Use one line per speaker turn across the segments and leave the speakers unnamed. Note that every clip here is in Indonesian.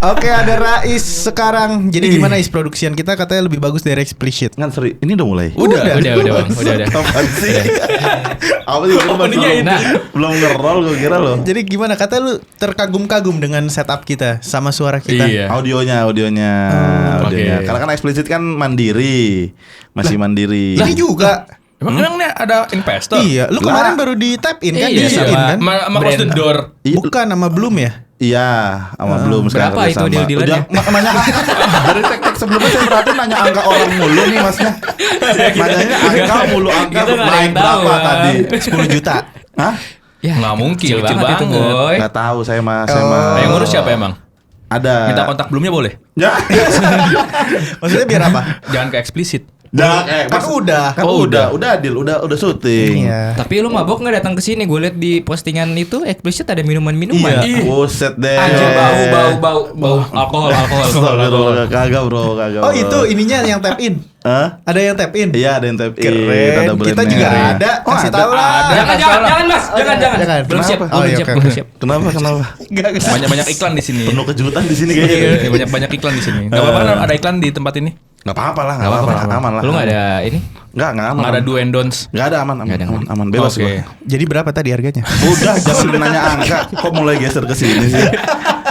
Oke, ada Rais sekarang. Jadi gimana Is produksian kita katanya lebih bagus dari explicit.
Nggak seri, ini udah mulai.
Udah bang, udah.
Apaan sih? Apa sih? Belum ngerol gue kira loh.
Jadi gimana katanya lu terkagum-kagum dengan setup kita sama suara kita.
Iya.
Audionya.
Oke.
Karena kan eksplisit kan mandiri, masih mandiri.
Ini juga.
Emang ada investor?
Iya, lu kemarin baru di tap in kan,
Iya,
di in kan?
sama close the door.
Bukan sama Bloom ya?
Iya, sama belum sekarang
berapa itu
sama.
deal-dealannya?
Nanya dari tek sebelumnya saya berarti nanya angka orang mulu nih masnya. Nanyanya angka mulu, angka
Kita nggak ada
naik
yang tahu,
berapa
Bang.
tadi?
10 juta.
Hah?
Ya,
Nggak mungkin,
kecil
kecil
banget itu,
banget.
boy.
Nggak tahu saya mah.
Yang ngurus siapa emang?
Ada.
Minta kontak belumnya boleh?
Ya.
Maksudnya biar apa?
Jangan ke eksplisit.
Kan udah.
Udah deal, udah syuting.
Iya.
Tapi lu mabok nggak datang ke sini? Gue liat di postingan itu eksplisit ada minuman-minuman.
Iya.
Buset deh.
Anjir bau alkohol.
Astagfirullah, kagak bro.
Oh, itu ininya yang tap in.
Hah?
Ada yang tap in.
Iya, ada yang tap in.
Keren.
Ada brand
Kita juga
merek.
ada.
Oh,
Kasih
ada.
tahu lah.
Jangan mas, jangan. Belum siap,
Oh, iya, oke.
belum siap.
Kenapa?
Banyak iklan di sini.
Penuh kejutan di sini kayaknya.
Iya, banyak iklan di sini. Gak apa-apa kan ada iklan di tempat ini?
Nggak apa-apa lah, nggak apa-apa, aman lah.
Lu nggak ada ini?
Nggak aman.
Nggak ada do and don'ts.
Nggak ada aman, bebas
Oke.
gua.
Jadi berapa tadi harganya?
Udah, jangan nanya angka. Kok mulai geser ke sini sih?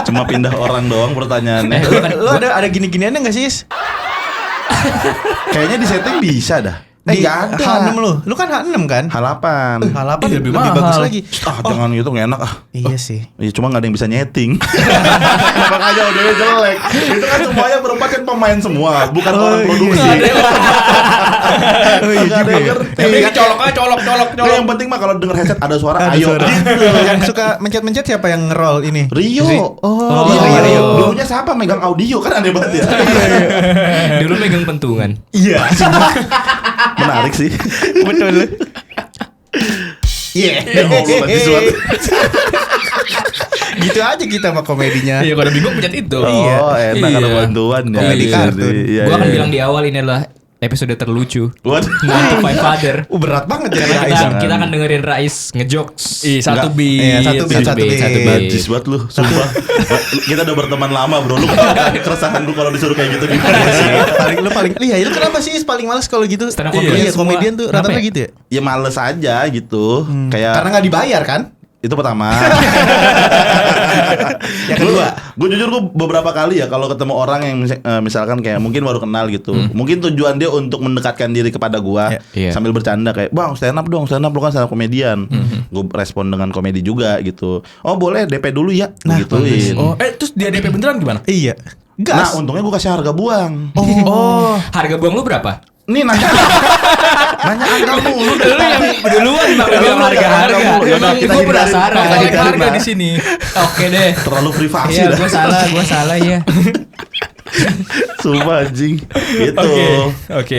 Cuma pindah orang doang pertanyaannya.
Lu ada gini-giniannya enggak sih? Is?
Kayaknya di setting bisa dah. Nggak ada.
H6 lu kan H6 kan?
H8.
H8
Iya,
lebih
lebih
bagus
mahal.
lagi.
Jangan gitu, nggak enak ah.
Iya sih.
Iya, cuma nggak ada yang bisa nyeting. Makanya audionya jelek. Itu kan semuanya berempat kan pemain semua, bukan orang produksi.
Oh, iya
Nggak ada
juga
yang
ya.
ngerti.
Tapi colok.
Nah, yang penting mah kalau denger headset ada suara,
Ada
ayo.
suara.
Gitu.
Yang suka mencet-mencet siapa yang nge-roll ini?
Rio.
Oh,
Rio. Dulunya siapa megang audio kan aneh banget ya.
Dulu megang pentungan.
Iya.
Menarik sih.
Betul. Iya.
Ya Allah, nanti suatu.
Gitu aja kita sama komedinya.
Iya, kalau ada bingung pencet itu.
Iya.
Oh, enak ada bantuan ya.
Komedi
Iya,
kartun.
iya,
Gue akan
iya.
bilang di awal ini adalah episode terlucu.
What?
Nah, My Father.
Berat banget ya
Karena
Rais.
kita akan dengerin Rais ngejokes.
Satu
Enggak.
beat.
Iya, satu beat.
Najis banget lu, sumpah. Kita udah berteman lama bro. Lu keresahan lu kalau disuruh kayak gitu gimana sih?
paling iya, lu kenapa sih paling males kalau gitu?
Stand up
Iya,
comedian semua.
komedian tuh
Kenapa
rata-rata
ya?
gitu ya?
Ya males aja gitu. Kayak
Karena nggak dibayar kan?
itu pertama.
Yang kedua,
Gue jujur gue beberapa kali ya kalau ketemu orang yang misalkan kayak mungkin baru kenal gitu, mungkin tujuan dia untuk mendekatkan diri kepada gue
Iya.
sambil bercanda kayak bang stand up dong, stand up lu kan stand up komedian. Gue respon dengan komedi juga gitu. Oh boleh DP dulu ya, gituin.
Oh, terus dia DP beneran gimana?
iya.
Nah
Gas.
untungnya gue kasih harga buang.
Oh.
Harga buang lu berapa?
Nih nanya angka mulu
Lu yang duluan bang bilang harga-harga.
Yaudah, kita
Gue
hindarin.
penasaran.
Kita
Balik
hindarin
harga
lah.
di sini.
Oke deh.
Terlalu privasi
Iya,
dah.
gue salah ya.
Sumpah anjing. Gitu.
Oke.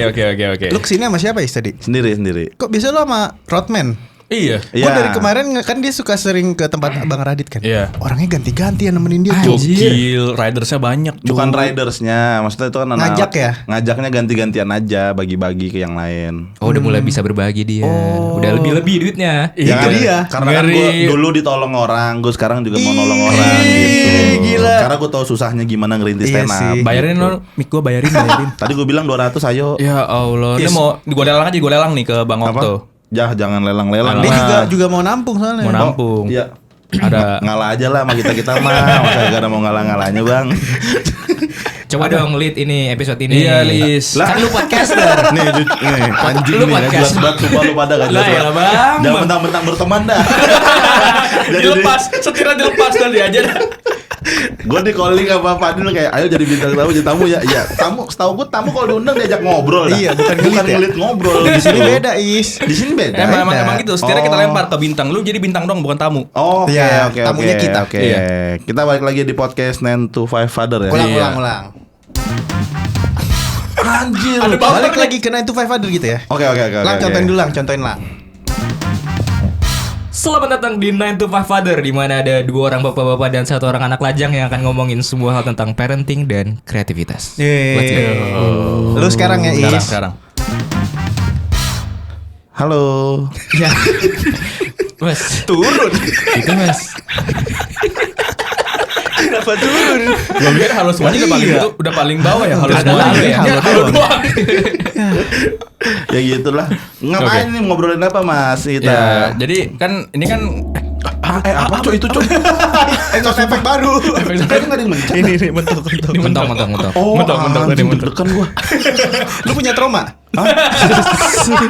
Lu kesini sama siapa Is tadi?
Sendiri.
Kok biasa lu sama Rodman?
Iya.
Gue dari kemarin kan dia suka sering ke tempat Bang Radit kan.
Iya.
Orangnya ganti-ganti yang nemenin dia.
Gokil, ridersnya banyak.
Bukan ridersnya, maksudnya itu kan anak-
Ngajak ya?
Ngajaknya ganti-gantian aja, bagi-bagi ke yang lain.
Oh udah mulai bisa berbagi dia. Udah lebih duitnya.
Itu dia.
Karena kan gue
Ngeri.
dulu ditolong orang, gue sekarang juga mau nolong orang gitu.
gila.
Karena gue tahu susahnya gimana ngerintis
Iya
stand up.
sih.
Bayarin lo, mic gue bayarin.
Tadi gue bilang 200 ayo.
Ya Allah,
Yes.
ini mau gue lelang aja, gue lelang nih ke Bang Okto.
Jangan lelang-lelang.
Dia
lah.
juga mau nampung soalnya.
Mau nampung.
Iya.
Ada
Ngalah aja lah sama kita mah. Masa gak ada mau ngalah-ngalahnya bang.
Coba dong lead ini episode ini.
Iya, Lis.
Kan lu podcaster.
Nih anjing
Lu
nih gak jelas
podcast.
banget. Sumpah lu pada gak jelas
Lah, ya
banget.
Bang.
Jangan mentang-mentang berteman dah.
dilepas, setirnya dilepas kali aja.
Gue di calling sama Fadil kayak ayo jadi bintang tamu, jadi tamu ya. Iya, tamu setahu gue tamu kalau diundang diajak ngobrol dah.
Iya, bukan ngelit ya?
ngelit ngobrol.
Di sini
gitu.
beda Is.
Di sini beda.
Emang gitu, setirnya kita
Oh.
lempar ke bintang. Lu jadi bintang dong, bukan tamu.
Oh, oke,
Iya,
oke,
tamunya
oke,
kita.
Oke.
Iya.
Kita balik lagi di podcast 9 to 5 Father ya.
Iya.
Ulang.
Anjir.
Balik lagi ke 9 to 5 Father gitu ya.
Oke.
Lang, contohin dulu Lang, contohin Lang.
Selamat datang di 9 to 5 Father, di mana ada 2 orang bapak-bapak dan 1 orang anak lajang yang akan ngomongin semua hal tentang parenting dan kreativitas. Let's go.
Lu sekarang ya Is.
Sekarang.
Halo.
Ya. Mas,
Turun.
itu mas.
Dapat turun.
Gua mikir halo semuanya udah paling bawah ya, halo
Ada
semuanya.
lagi,
Ya,
halo
halo
doang.
doang.
Ya gitulah. Ngapain nih ngobrolin apa Mas kita?
Ya, jadi kan ini kan
Apa coy itu coy?
Sound efek baru.
Kayaknya nggak ada yang mencet.
Ini mentok.
Mentok.
Oh,
Mentok,
anjing,
mentok.
deg-degan gua.
Lu punya trauma?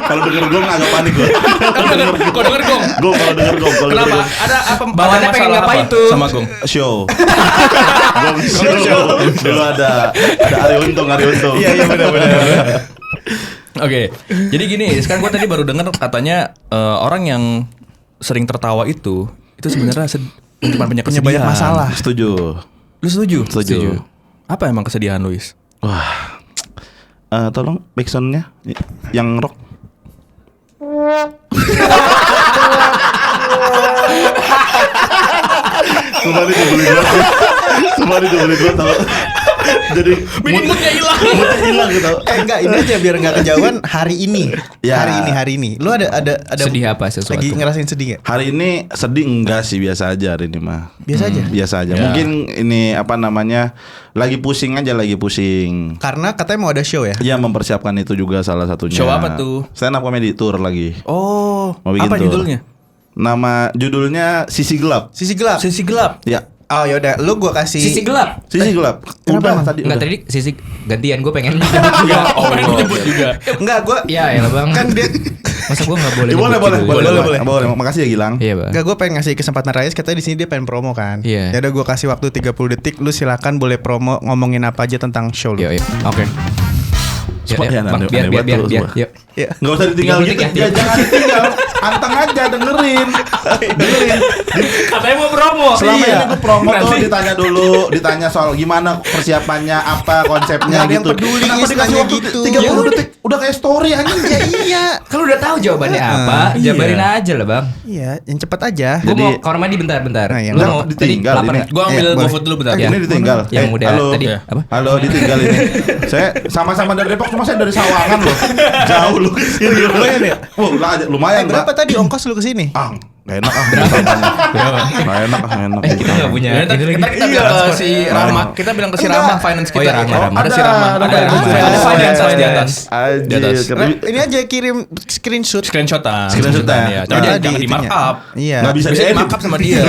Kalau denger gong agak panik gua.
kok denger gong.
Gong kalau denger gong. Kalau
Kenapa?
denger
Ada apa?
Bawaannya pengen
masalah
ngapain
apa
tuh?
sama gong?
show. Gong show. Dulu ada Ari Untung.
Iya benar.
Oke, jadi gini, sekarang gue tadi baru dengar katanya orang yang sering tertawa itu sebenarnya cuma punya kesedihan.
banyak masalah.
Setuju.
Lu setuju?
Setuju.
Apa emang kesedihan Luis?
Wah. Tolong backsoundnya yang rock. Sumpah ini dibeli gua tau. Jadi
Bikin moodnya hilang.
moodnya hilang gitu.
Enggak, ini aja biar enggak kejauhan hari ini.
Ya.
Hari ini. Lu ada
Sedih apa sesuatu?
lagi ngerasain sedih enggak?
Hari ini sedih enggak sih, biasa aja hari ini mah.
Biasa aja.
Biasa aja.
Ya.
Mungkin ini apa namanya? Lagi pusing.
Karena katanya mau ada show ya.
Iya, mempersiapkan itu juga salah satunya.
Show apa tuh?
Stand up comedy tour lagi.
Oh,
Mau bikin
apa
tour.
judulnya?
Judulnya Sisi Gelap.
Sisi gelap.
Sisi gelap.
Ya.
Oh yaudah, lu gua kasih
Sisi gelap.
Sisi Gelap.
kenapa?
Udah tadi.
Enggak
udah.
tadi sisi gantian gue pengen.
Oh, pengen nyebut juga.
Enggak, gua
Iya ya Bang.
kan dia
Masa gue enggak boleh.
Ya, boleh,
nyebut
boleh,
judul?
boleh. Makasih ya Gilang.
Iya Bang.
Enggak, gue pengen ngasih kesempatan Rais. Katanya di sini dia pengen promo kan.
Iya.
Ya udah gue kasih waktu 30 detik. Lu silakan boleh promo, ngomongin apa aja tentang show lu.
Yuk. Oke.
Sumpah, ya,
Bang,
aneh
biar
banget tuh, sumpah.
Yuk.
Ya.
Nggak usah ditinggal
30
gitu.
detik ya.
Ya, jangan ditinggal. Anteng aja dengerin.
Katanya mau promo.
Selama
Iya.
ini gue promo tuh ditanya soal gimana persiapannya, apa konsepnya
Nggak ada yang
gitu.
peduli,
Kenapa dikasih
nanya
waktu
gitu.
30 detik udah kayak story anjing.
Ya iya.
Kalau udah tahu jawabannya apa,
Iya.
jabarin aja lah Bang.
Iya, yang cepet aja.
Gue
Jadi-
mau kamar mandi bentar.
Nah, iya.
Lu
Nggak,
mau
ditinggal
tadi lapar
ini.
nggak?
Gua ambil
Iya, boleh.
GoFood dulu bentar.
Ini ditinggal.
Yang udah
halo.
tadi
Iya.
apa?
Halo, ditinggal ini. Saya sama-sama dari Depok, cuma saya dari Sawangan loh. Jauh lu ke sini.
Lumayan ya?
Wah, lumayan,
Berapa
Mbak.
tadi ongkos lu kesini?
Ah, gak enak ah. Gak enak.
Kita nggak punya.
Ya, ntar
ini lagi.
kita bilang ke si Rama. Kita bilang ke si Rama finance kita.
Oh, iya, Rama.
Ada si Rama. Ada finance di atas. Di atas.
Ini aja kirim screenshot.
Screenshotan.
Screenshotan.
Ya. Tapi
Nah,
jangan
tadi
di
itunya.
markup.
Iya.
Gak bisa
Bisa
diedit.
di-markup sama dia.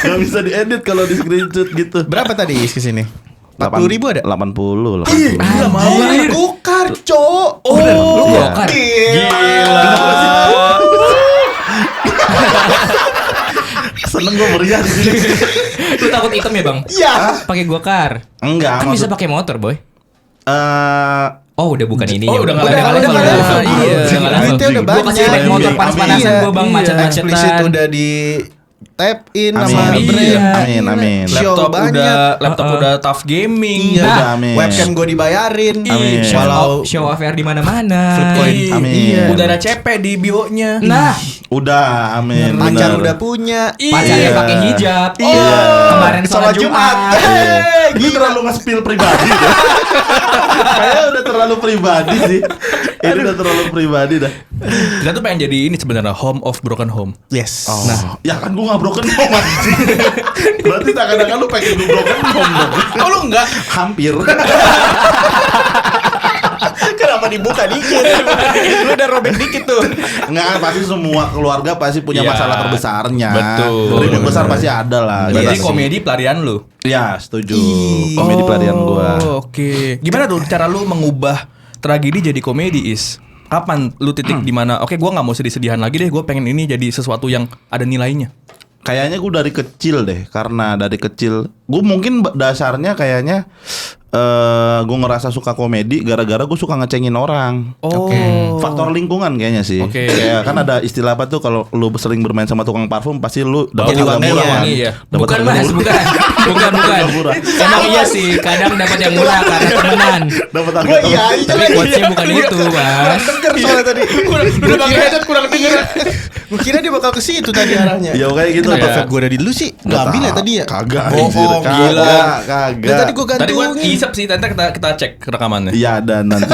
Gak bisa diedit kalau di screenshot gitu.
Berapa tadi Is kesini? 40.000 ada?
80.
Gila mau.
Gokar, Cok.
Oh,
Lu gokar.
Seneng gue meriah di sini.
Lu takut hitam ya Bang?
Iya.
Pakai gokar.
Enggak,
Kan bisa
maksud
pakai motor, Boy.
eh
Oh udah bukan ini.
Oh, udah nggak
Udah
level.
nggak level.
Iya.
Udah nggak level.
Duitnya udah
Gua kasih
banyak.
naik motor panas-panasan
Iya.
gua Bang,
Iya.
macet-macetan.
Explicit udah di tap in sama
Amin.
brand.
Amin.
Show
Laptop
banyak.
laptop udah tough gaming.
Iya.
Udah, amin.
Webcam gue dibayarin.
Amin.
Walau
Show off air di mana-mana.
Flipcoin.
Amin.
Iya. Udah ada CP di bio-nya.
Nah,
Udah, amin.
pacar
bener.
udah punya.
pacarnya pakai hijab.
Iya.
Kemarin sholat Jumat.
Gue terlalu nge-spill pribadi deh. Kayaknya udah terlalu pribadi sih. Ini udah terlalu pribadi dah.
Kita tuh pengen jadi ini sebenarnya home of broken home.
Yes.
Nah, ya kan gue gak broken home anjing. Berarti takkan-takkan lu pengen gue broken home dong.
Oh lu enggak?
Hampir.
Kenapa dibuka dikit? Lu udah robek dikit tuh.
Enggak, pasti semua keluarga pasti punya
Iya.
masalah terbesarnya.
Betul.
Ribut besar pasti ada lah.
Jadi
Pasti.
komedi pelarian lu.
Ya, setuju. Komedi pelarian gua.
Oh, oke. Gimana tuh cara lu mengubah tragedi jadi komedi Is? Kapan lu titik di mana? Oke, gua nggak mau sedih-sedihan lagi deh. Gue pengen ini jadi sesuatu yang ada nilainya.
Kayaknya gue dari kecil deh, karena dari kecil gue mungkin dasarnya kayaknya gue ngerasa suka komedi gara-gara gue suka ngecengin orang.
Oh.
Faktor lingkungan kayaknya sih.
Oke.
Kayak kan ada istilah apa tuh kalau lu sering bermain sama tukang parfum pasti lu dapat
Jadi
harga
wangi
murah
ya.
kan.
Iya.
Dapat
Bukan
harga
Mas,
murah.
bukan.
Harga murah.
Emang iya sih, kadang dapat yang murah karena temenan.
Dapat harga
Gua iya
murah.
aja
Tapi
lagi.
quotes-nya bukan itu, Mas.
Denger soalnya tadi.
Udah pakai headset kurang denger.
Gue kira dia bakal ke situ tadi arahnya.
Ya kayak gitu.
Kenapa
Ya.
vape gue ada di dulu sih? Gak ambil ya tadi ya?
Kagak.
Bohong,
anjir.
gila.
Kagak.
Dan tadi gue
Tadi gua
gantungin.
isep sih, nanti kita cek rekamannya.
Iya, dan nanti.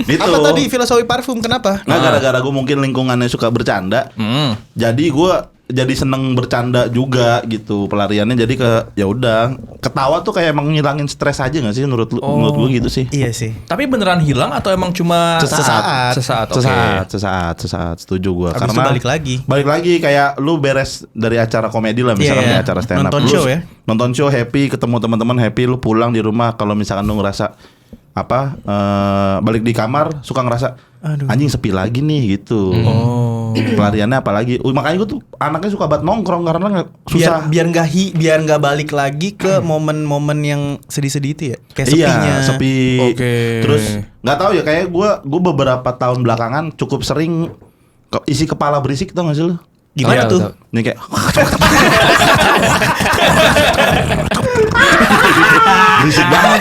Itu.
Apa tadi filosofi parfum? Kenapa?
Nah, gara-gara gue mungkin lingkungannya suka bercanda.
Hmm.
Jadi gue jadi seneng bercanda juga gitu. Pelariannya jadi ke ya udah ketawa tuh kayak emang ngilangin stres aja nggak sih menurut gue gitu sih.
Iya sih.
Tapi beneran hilang atau emang cuma
Sesaat.
Oke.
Sesaat setuju gue.
Habis itu balik lagi
kayak lu beres dari acara komedi lah misalkan
Iya,
di acara stand up.
nonton show ya.
Nonton show happy, ketemu teman-teman happy, lu pulang di rumah kalau misalkan lu ngerasa balik di kamar suka ngerasa anjing sepi lagi nih gitu. Pelariannya apalagi makanya gue tuh anaknya suka banget nongkrong karena susah
biar nggak balik lagi ke momen-momen yang sedih-sedih itu ya, kayak sepinya.
Iya, sepi.
Oke.
Terus nggak tahu ya kayak gue beberapa tahun belakangan cukup sering isi kepala berisik tau gak sih lu?
Gimana tuh?
Ini kayak berisik banget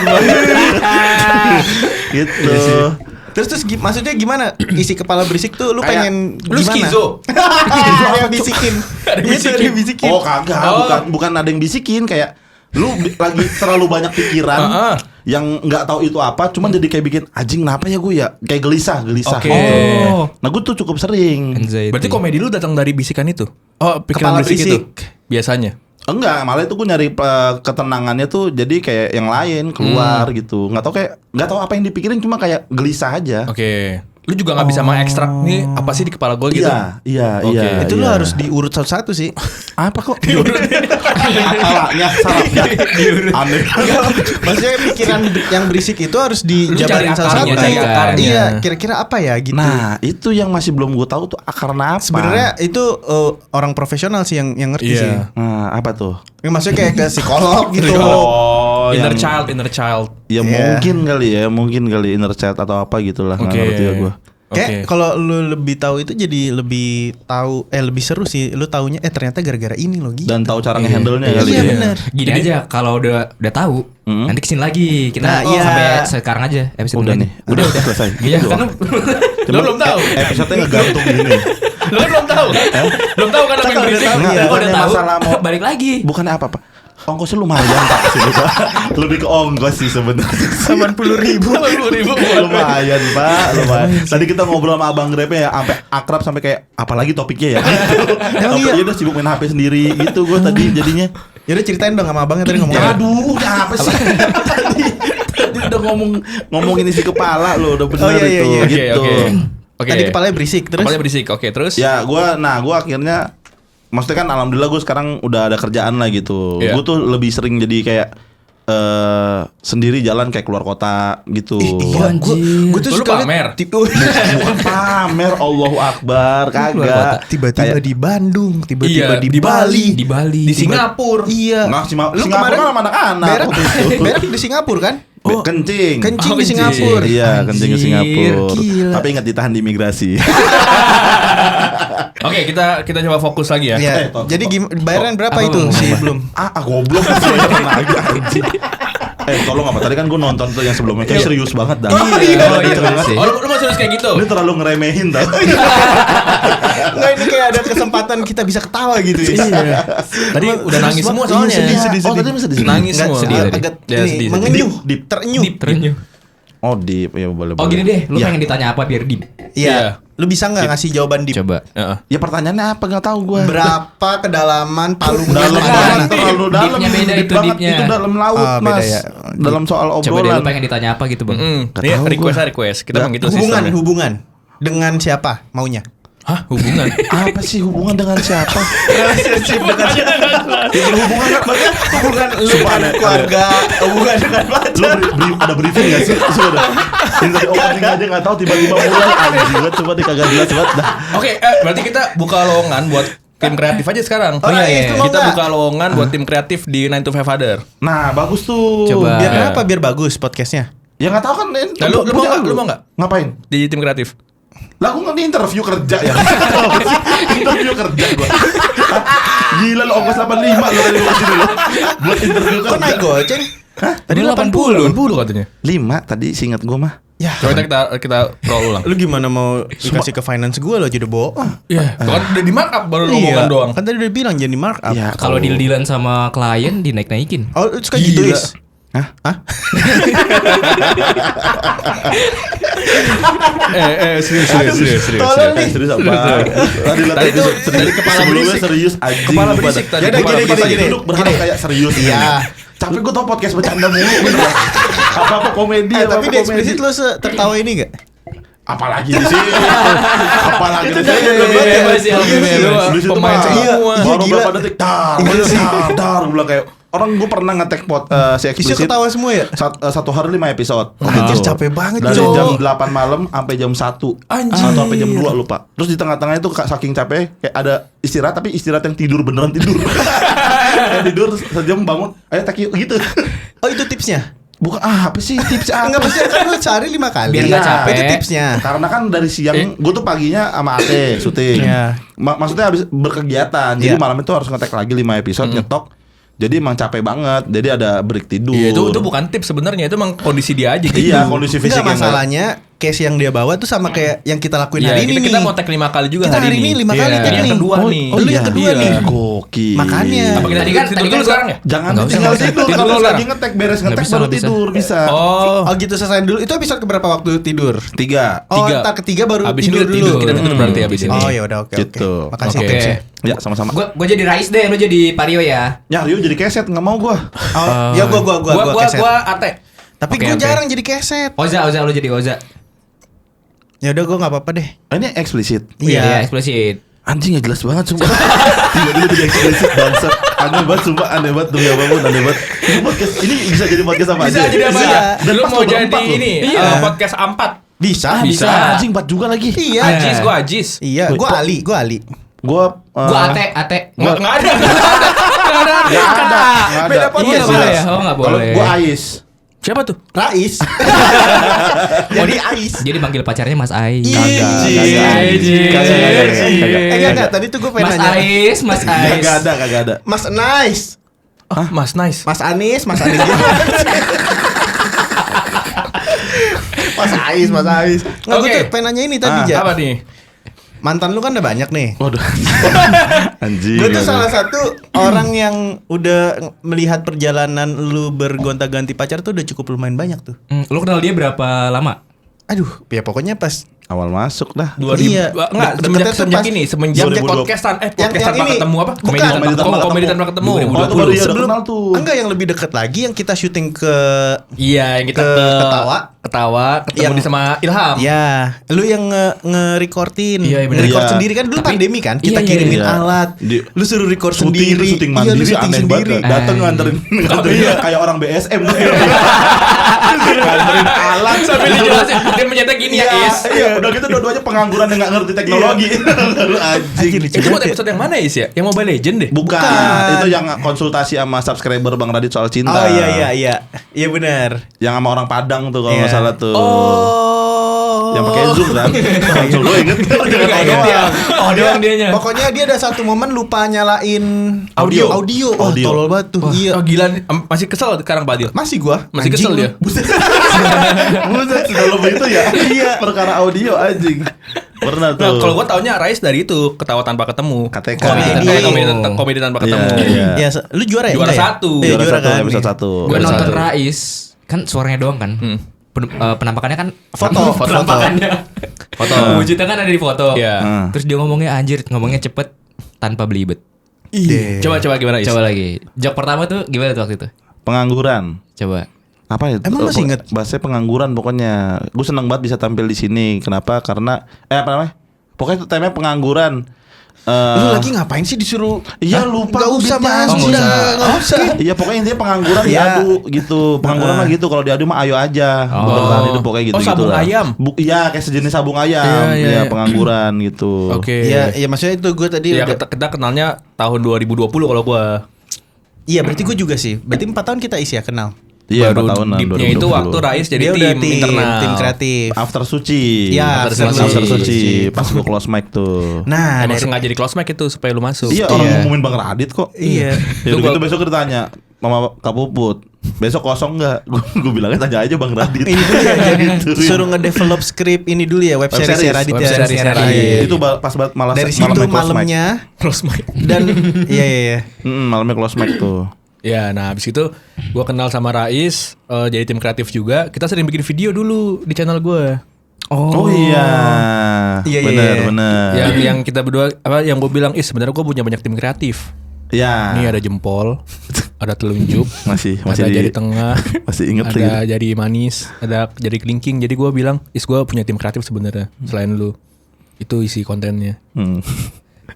gitu.
Terus maksudnya gimana isi kepala berisik tuh lu
Kayak,
pengen
Lu
gimana?
skizo.
Ada yang bisikin. Ada yang bisikin.
Oh kagak, bukan ada yang bisikin kayak lu lagi terlalu banyak pikiran yang nggak tahu itu apa, cuman jadi kayak bikin anjing kenapa ya gue ya kayak gelisah
Oke.
gitu. Nah gue tuh cukup sering.
Anxiety.
Berarti komedi lu datang dari bisikan itu? Oh,
Kepala
pikiran berisik itu
berisik.
biasanya.
Enggak, malah itu gue nyari ketenangannya tuh jadi kayak yang lain keluar gitu. Nggak tahu apa yang dipikirin, cuma kayak gelisah aja.
Oke. Lu juga nggak bisa mengekstrak nih apa sih di kepala gue gitu?
Iya.
Itu lu harus diurut satu-satu sih.
Apa kok? salahnya. Aneh.
Maksudnya pikiran yang berisik itu harus
Lu cari
dijabarin satu-satu.
akarnya, cari akarnya.
Iya, kira-kira apa ya gitu.
Nah, itu yang masih belum gue tahu tuh karena apa.
Sebenarnya itu orang profesional sih yang ngerti
Iya.
sih.
Nah, apa tuh?
Maksudnya kayak ke psikolog gitu.
Oh,
Inner
yang-
child.
Ya
Iya.
mungkin kali inner child atau apa gitulah. Nggak ngerti ya gue.
Kayak kalau lu lebih tahu itu jadi lebih tahu lebih seru sih. Lu taunya ternyata gara-gara ini loh gitu.
Dan tahu cara ngehandle-nya kali
Iya
ya.
benar.
Gini aja, kalau udah tahu, nanti kesini lagi kita
Nah, iya.
sampai sekarang aja episode
Udah
ini.
nih, udah selesai.
Iya,
Gitu
kan
doang.
Lu belum tahu.
Episode-nya ngegantung gini.
Lu belum tahu kan? Belum tahu kan apa yang berisik?
tahu, iya.
Kalau udah
Bukannya
tahu,
masalah mau-
balik lagi.
Bukannya apa-apa. Ongkosnya lumayan Pak sini Pak. Lebih ke ongkos sih sebenarnya.
80.000.
Lumayan Pak, lumayan. Tadi kita ngobrol sama Abang Grabnya ya sampai akrab sampai kayak apalagi topiknya ya.
Emang iya?
Dia udah sibuk main HP sendiri gitu gue tadi jadinya.
Ya udah ceritain dong sama abangnya tadi ngomong.
Aduh, udah apa sih? tadi udah ngomongin isi kepala lo udah benar
Oh, iya,
itu
iya.
gitu.
Oke.
Tadi kepalanya berisik terus.
Kepalanya berisik. Oke, terus?
Ya, gue akhirnya maksudnya kan alhamdulillah gue sekarang udah ada kerjaan lah gitu.
Iya.
Gue tuh lebih sering jadi kayak sendiri jalan kayak keluar kota gitu.
Iya, gue tuh
Lu
suka
pamer?
Bukan pamer, Allahu Akbar, kagak.
Tiba-tiba
Kayak-
di Bandung, tiba-tiba
Iya,
di
di
Bali,
Di Bali.
Di Singapura.
Iya.
Nah,
Lu
Singapura
kemarin
kan sama anak-anak
berak,
waktu itu.
berak di Singapura kan?
Kencing.
Kencing
Oh,
di
kencing.
Singapura.
Iya, kencing ke
Anjir,
Singapura.
gila.
Tapi ingat ditahan di imigrasi.
Oke, kita coba fokus lagi ya.
Iya. Jadi bayaran berapa itu sih belum?
Goblok sih lagi anjing. Tolong apa? Tadi kan gue nonton tuh yang sebelumnya kayak serius banget dah.
Oh iya bener sih.
Oh, lu mau serius kayak gitu?
Ini terlalu ngeremehin tau.
Enggak, ini kayak ada kesempatan kita bisa ketawa gitu ya.
Iya. Tadi udah nangis semua soalnya.
Sedih.
Oh, tadi bisa di sini.
Nangis
Nggak,
semua.
sedih tadi.
agak
Ya,
ini
sedih.
mengenyuh,
Deep.
terenyuh.
Terenyuh.
Oh, deep. Ya boleh.
Oh gini deh, lu
Ya.
pengen ditanya apa biar deep?
Iya. Lu bisa nggak ngasih jawaban deep?
Coba.
Heeh.
Ya pertanyaannya apa nggak tahu gue.
Berapa kedalaman palung
Dalam
Padang?
banget, terlalu dalam.
Deepnya beda
Deep
itu,
banget.
deepnya.
Itu dalam laut,
Oh, beda
Mas.
ya.
Dalam soal
Coba deh lu
obrolan.
pengen ditanya apa gitu, Bang?
Nggak
Ini
tahu
request. Kita emang gitu
Hubungan,
sistemnya.
hubungan dengan siapa maunya?
Hah, hubungan?
Apa sih hubungan dengan siapa?
Relationship dengan siapa?
Hubungan
Hubungan lu dengan keluarga, hubungan dengan
Lu
pacar.
ada briefing gak sih? Sudah. Ini tadi opening aja gak tahu tiba-tiba mulai anjing banget coba deh kagak jelas banget dah.
Oke, berarti kita buka lowongan buat tim kreatif aja sekarang.
Oh, iya, itu mau
Kita
nggak?
buka lowongan buat tim kreatif di 9 to 5 Father.
Nah, bagus tuh.
Coba.
Biar kenapa? Biar bagus podcastnya.
Ya nggak tahu kan.
Nah, lu mau nggak? Lu mau nggak?
Ngapain?
Di tim kreatif.
Lah aku nggak di interview kerja ya. Interview kerja gua. Gila lu ongkos 85 lu tadi lu sini lu. Buat interview
Kok naik
kerja.
goceng?
Tadi 80 katanya.
5 tadi seingat gua mah.
Ya.
Coba kita roll ulang.
Lu gimana mau dikasih ke finance gue lo jadi bohong?
Iya, kan udah di markup baru omongan doang.
Kan tadi udah bilang jangan di markup.
Ya,
Kalau deal-dealan sama klien dinaik-naikin.
Oh, lu suka gitu,
Gila.
Is?
Serius.
Serius apa? Tadi
itu dari kepala
sebelumnya
berisik.
serius anjing.
Kepala
lu pada.
berisik tadi.
Ya udah,
Kepala
gini,
berisik.
gini.
Duduk berharap kayak serius.
Iya.
Capek gue tau podcast bercanda mulu bener. Apa komedi
Tapi di
komedi.
eksplisit lo tertawa ini gak?
Apalagi di sini. Apalagi di sini.
lebih bebas ya, lebih bebas.
Di situ
Pemain
mah,
semua.
baru
Gila.
berapa detik dar, gue bilang kayak orang gue pernah nge-tag si
Isinya
eksplisit
ketawa semua ya?
satu hari 5 episode.
Anjir, capek banget,
Dari
Cok.
jam 8 malam sampai jam 1
Anjir.
atau sampai jam 2 lupa. Terus di tengah-tengah itu saking capek kayak ada istirahat tapi istirahat yang tidur beneran tidur. Kayak tidur sejam bangun, ayo tak yuk gitu.
Oh itu tipsnya?
Bukan apa sih tips apa?
Enggak, maksudnya kan lu sehari 5 kali.
Biar nggak capek.
Itu tipsnya.
Karena kan dari siang gue tuh paginya sama Ate syuting.
Iya.
Maksudnya habis berkegiatan. Jadi
Iya.
malam itu harus ngetek lagi 5 episode nyetok. Jadi emang capek banget. Jadi ada break tidur.
Iya, itu bukan tips sebenarnya, itu emang kondisi dia aja gitu.
Iya, kondisi fisik
Enggak,
yang
masalahnya case yang dia bawa tuh sama kayak yang kita lakuin
Iya,
hari ini
kita
nih.
mau tag 5 kali juga
Kita hari ini 5 kali
Iya.
tag
Ini yang
nih.
kedua
Oh,
nih.
oh, lu yang kedua
Iya.
nih.
Gokil.
Makanya.
Apa kita
Tadi kan
tidur dulu sekarang ya?
Jangan
Nggak usah,
tinggal
nggak usah.
tidur
Tidur
kalau
dulu
lagi
sekarang.
ngetek beres
Nggak
ngetek
bisa,
baru
nggak bisa.
tidur bisa.
Oh,
Oh gitu, selesai dulu. Itu episode keberapa waktu tidur?
3.
Oh,
Tiga.
entar ketiga baru
abis ini
tidur
udah
dulu.
tidur. Kita tidur berarti abis ini.
Oh ya udah, oke
Gitu.
oke. Makasih
Oke.
tipsnya.
Ya sama-sama.
Gue jadi Rais deh, lu jadi Pario ya.
Ya Rio jadi keset nggak mau gua.
Oh, ya gua keset.
Gua Ate.
Tapi
Oke,
gua
oke.
jarang jadi keset.
Oza lu jadi Oza.
Ya udah gua enggak apa-apa deh.
Ini eksplisit.
Iya, eksplisit.
Anjing gak jelas banget sumpah. Tiba-tiba jadi eksplisit bangsat. Aneh banget sumpah, aneh banget demi apapun, aneh banget. Ini bisa jadi podcast apa
Bisa
aja.
jadi apa
Bisa.
ya?
Dan
Lu
pas
mau
lo
jadi
berempat loh.
ini
Iya.
podcast A4.
Bisa.
Bisa.
Anjing 4 juga lagi.
Iya.
Ajis, gua Ajis.
Iya, gua Ali.
Gua
Gua Ate.
Nggak ada.
Nggak ada.
Beda
Iya,
podcast.
nggak boleh ya? Oh, nggak
Kalau
boleh.
gua Ais.
Siapa tuh?
Rais. Jadi Ais.
Jadi panggil pacarnya Mas Ais.
Enggak, tadi tuh gua pengen
Mas
nanya.
Ais, Mas Ais.
Kagak ada.
Mas Nice.
Ah, Mas Nice.
Mas Anies. Mas Ais. Nggak, gue
Oke.
tuh pengen nanya ini tadi,
Ah,
Ja.
Apa nih?
Mantan lu kan udah banyak nih.
Waduh. Anjing.
Gue tuh salah satu orang yang udah melihat perjalanan lu bergonta-ganti pacar tuh udah cukup lumayan banyak tuh.
Lu kenal dia berapa lama?
Aduh, ya pokoknya pas
awal masuk dah.
2000.
Iya.
Enggak,
Deketnya tuh
semenjak
pas
ini, semenjak
2020.
podcastan
yang
tanpa
ini.
ketemu apa?
Bukan.
Komedi tanpa ketemu.
Oh, itu baru iya udah kenal tuh.
Enggak, yang lebih deket lagi yang kita syuting ke
Iya, yang kita
Ketawa.
ketemu
Yang-
di sama Ilham.
ya, lu yang nge-recordin.
Iya, bener.
Nge-record
Iya.
sendiri kan dulu
Tapi-
pandemi kan. Kita
iya,
kirimin
iya.
alat. Lu suruh record
Syuting
sendiri.
itu syuting
Iya, lu
mandiri
syuting
aneh
sendiri.
banget. Dateng nganterin kayak orang BSM tuh. Nganterin alat
Sambil dijelasin, dia mencetak gini ya, Is.
Iya, udah gitu dua-duanya pengangguran yang gak ngerti teknologi. Lu anjing.
Itu buat episode yang mana, Is ya? Yang Mobile Legend deh.
Bukan, itu yang konsultasi sama subscriber Bang Radit soal cinta.
Oh iya. Iya benar.
Yang sama orang Padang tuh kalau
Iya.
nggak salah tuh.
Oh.
Yang pakai Zoom kan. Konsul lu inget kan?
Nggak inget
doang.
ya. Oh, doang dianya.
Pokoknya dia ada satu momen lupa nyalain
Audio.
Wah,
Audio.
tolol banget tuh. Iya.
Oh gila, masih kesel sekarang Pak Adil.
Masih gua.
Masih
Anjing
kesel
lu.
dia.
Buset, sudah lebih itu ya? Iya. Perkara audio anjing. Pernah tuh.
Nah, kalau gua taunya Rais dari itu, ketawa tanpa ketemu.
KTK.
Komedi tanpa ketemu.
Iya.
Ya, lu juara ya?
Juara
Enggak ya?
satu.
Iya,
Juara
juara
satu
kan.
episode 1.
Gue
Juara
nonton
satu.
Rais, kan suaranya doang kan. Penampakannya kan
Foto.
penampakannya.
Foto.
Wujudnya kan ada di foto.
Iya.
Terus dia ngomongnya anjir, ngomongnya cepet tanpa belibet.
Iya.
Coba gimana, Is?
Coba lagi. Jok pertama tuh gimana tuh waktu itu?
Pengangguran.
Coba.
Apa ya?
Emang masih inget?
Bahasanya pengangguran pokoknya. Gue seneng banget bisa tampil di sini. Kenapa? Karena apa namanya? Pokoknya itu temanya pengangguran.
Lu lagi ngapain sih disuruh?
Iya
Hah?
lupa
Nggak
gua
usah
beatnya.
mas,
Oh, nggak
udah
usah.
nggak usah.
Iya pokoknya intinya pengangguran
Iya.
diadu gitu. Pengangguran mah gitu. Kalau diadu mah ayo aja.
Oh.
Bertahan hidup pokoknya gitu.
Oh, sabung ayam.
Iya kayak sejenis sabung ayam.
Iya, iya,
Iya
iya.
pengangguran gitu.
Oke.
Iya, maksudnya itu gue tadi
Iya,
udah.
kita kenalnya tahun 2020 kalau gua.
Iya, berarti gue juga sih. Berarti 4 tahun kita isi ya kenal.
Iya
Baru
4 tahunan.
deepnya itu
2020.
waktu Rais jadi
Dia udah
tim internal.
tim kreatif.
After Suci.
Iya,
After
After
Suci. Pas gue close mic tuh.
Nah,
Emang
dari
sengaja di close mic itu supaya lu masuk.
Iya orang ngumumin Bang Radit kok.
Iya.
Ya
Itu
gitu
gua-
besok ditanya Mama Kak Puput, besok kosong nggak? Gue bilangnya tanya aja Bang Radit.
ini dulu ya, jadi
Gitu.
suruh ngedevelop skrip ini dulu ya, web
Web
series ya
series.
Radit
Web
ya.
series ya, Radit.
Iya.
Itu pas banget malah
Dari
malamnya
situ
close mic.
malamnya
Close mic.
dan iya.
Malamnya close mic tuh.
Ya, nah habis itu gue kenal sama Rais, jadi tim kreatif juga. Kita sering bikin video dulu di channel gue.
Oh iya.
Iya,
Bener
iya.
bener.
Yang kita berdua yang gue bilang, sebenarnya gue punya banyak tim kreatif.
Ya.
Ini ada jempol, ada telunjuk,
masih
ada
di-
jari tengah,
masih inget lagi.
ada jari manis, ada jari kelingking. Jadi gue bilang, gue punya tim kreatif sebenarnya selain lu. Itu isi kontennya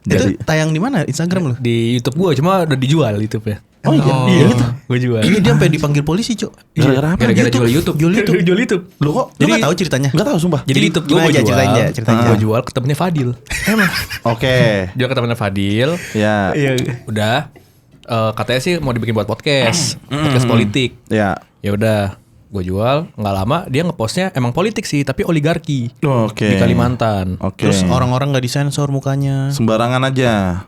Jadi
Itu tayang di mana? Instagram lu?
di YouTube gue, cuma udah dijual YouTube ya.
Oh iya.
Gue jual.
Ini dia sampai dipanggil polisi, Cok.
gara-gara apa?
Gara-gara jual YouTube.
Jual YouTube.
Jual YouTube.
Lu kok
Lu enggak tahu ceritanya?
enggak tahu sumpah.
Jadi YouTube gue
Gimana aja
jual.
ceritain aja.
Gue jual ke temennya Fadil.
Oke.
Jual ke temennya Fadil.
Ya.
Udah. Katanya sih mau dibikin buat podcast politik.
Ya.
Ya udah, gue jual. Nggak lama dia ngepostnya emang politik sih, tapi oligarki
Oke.
di Kalimantan.
Oke.
Terus orang-orang enggak disensor mukanya.
sembarangan aja.